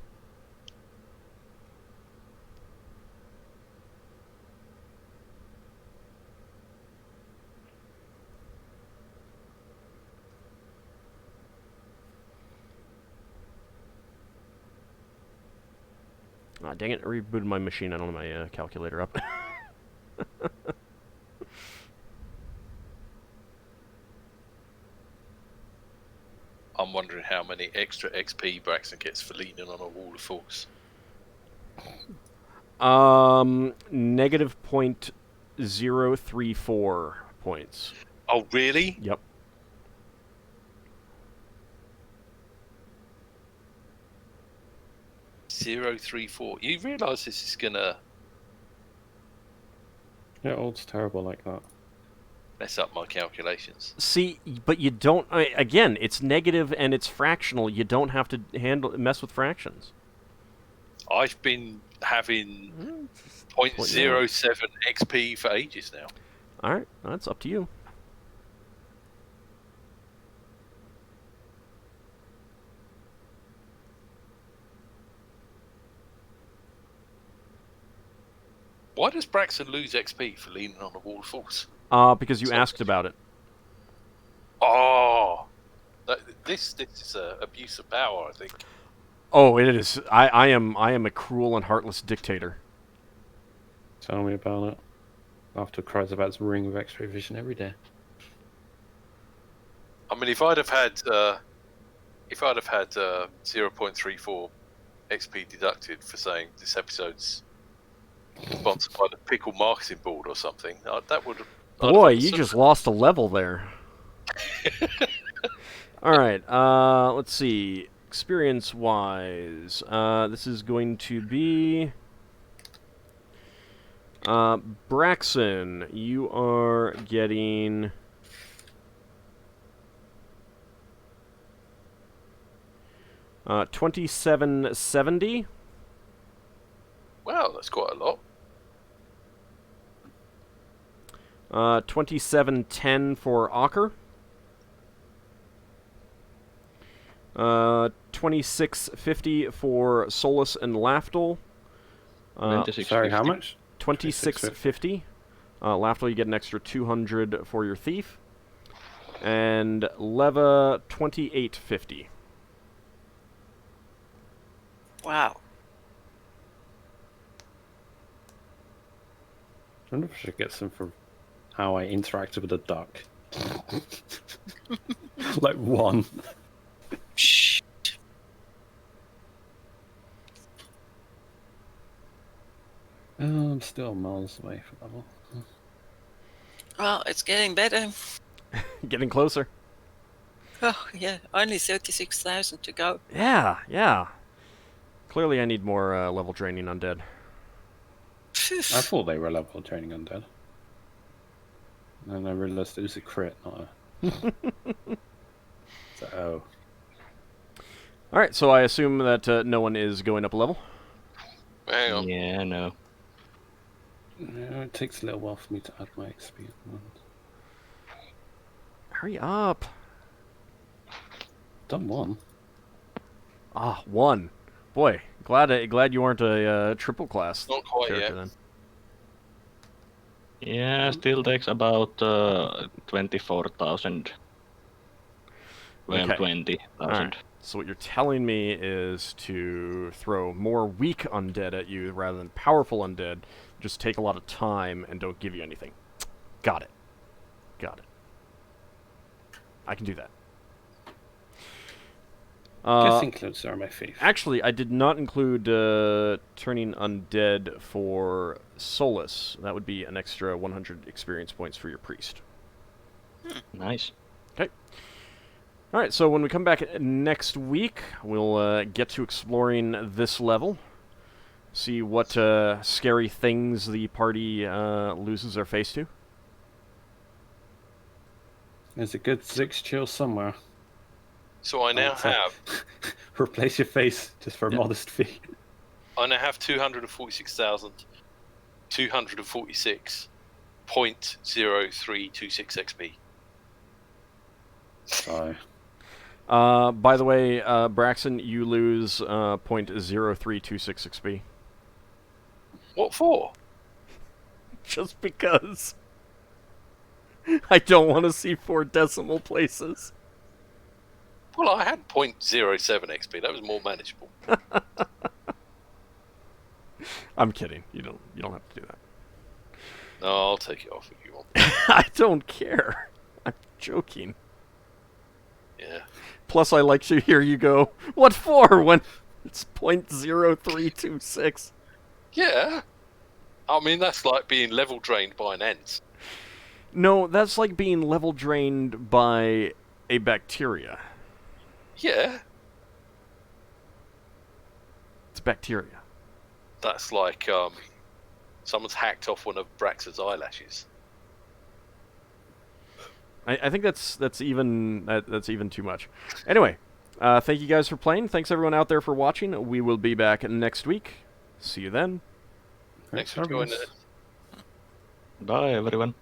Ah, dang it, I rebooted my machine. I don't have my calculator up. I'm wondering how many extra XP Braxon gets for leaning on a wall of force. Negative 0.034 points. Oh, really? Yep. Zero, 3, 4. You realise this is gonna Yeah, old's terrible like that. mess up my calculations. See, but you don't. Again, it's negative and it's fractional. You don't have to mess with fractions. I've been having 0.07 XP for ages now. All right, that's up to you. Why does Braxon lose XP for leaning on a wall of force? Because you asked about it. Oh, this is abuse of power, I think. Oh, it is. I am a cruel and heartless dictator. Tell me about it. After cries about his ring of X-ray vision every day. I mean, if I'd have had 0.34 XP deducted for saying this episode's sponsored by the Pickle Marketing Board or something, that would have. Boy, you just lost a level there. All right. Let's see. Experience-wise, this is going to be Braxon. You are getting 2770. Wow, that's quite a lot. 2710 for Ockar. 2650 for Solas and Lafdul. 2650. Sorry, how much? 2650. Lafdul, you get an extra 200 for your thief. And Leva, 2850. Wow. I wonder if I should get some from how I interacted with a duck. Like one. Shh. I'm still miles away from level. Well, it's getting better. Getting closer. Oh, yeah, only 36,000 to go. Yeah, yeah. Clearly I need more level draining undead. I thought they were level training undead. And then I realized it was a crit, not a... So, Alright, so I assume that no one is going up a level. Hang on. Yeah, no. yeah, it takes a little while for me to add my XP. Hurry up. Done one. Ah, 1. Boy, glad you aren't a triple class Not quite character yet. then. Yeah, still takes about 24,000. Well, Okay. 20,000. Alright, so what you're telling me is to throw more weak undead at you rather than powerful undead. Just take a lot of time and don't give you anything. Got it. Got it. I can do that. Guess includes are my faith. Actually, I did not include turning undead for Solas. That would be an extra 100 experience points for your priest. Nice. Okay. Alright, so when we come back next week, we'll get to exploring this level. See what scary things the party loses their face to. There's a good 6 chill somewhere. So I now have Replace your face just for a modest fee. 246,246.0326 XP. So, By the way, Braxon, you lose .0326 XP. What for? Just because. I don't want to see 4 decimal places. Well, I had .07 XP. That was more manageable. I'm kidding. You don't have to do that. No, I'll take it off if you want. I don't care. I'm joking. Yeah. Plus, I like to hear you go, "What for?" when it's .0326. Yeah. I mean, that's like being level drained by an ant. No, that's like being level drained by a bacteria. Yeah. It's bacteria. That's like someone's hacked off one of Braxon's eyelashes. I think that's even too much. Anyway, thank you guys for playing. Thanks everyone out there for watching. We will be back next week. See you then. Thanks for joining us. Bye, everyone.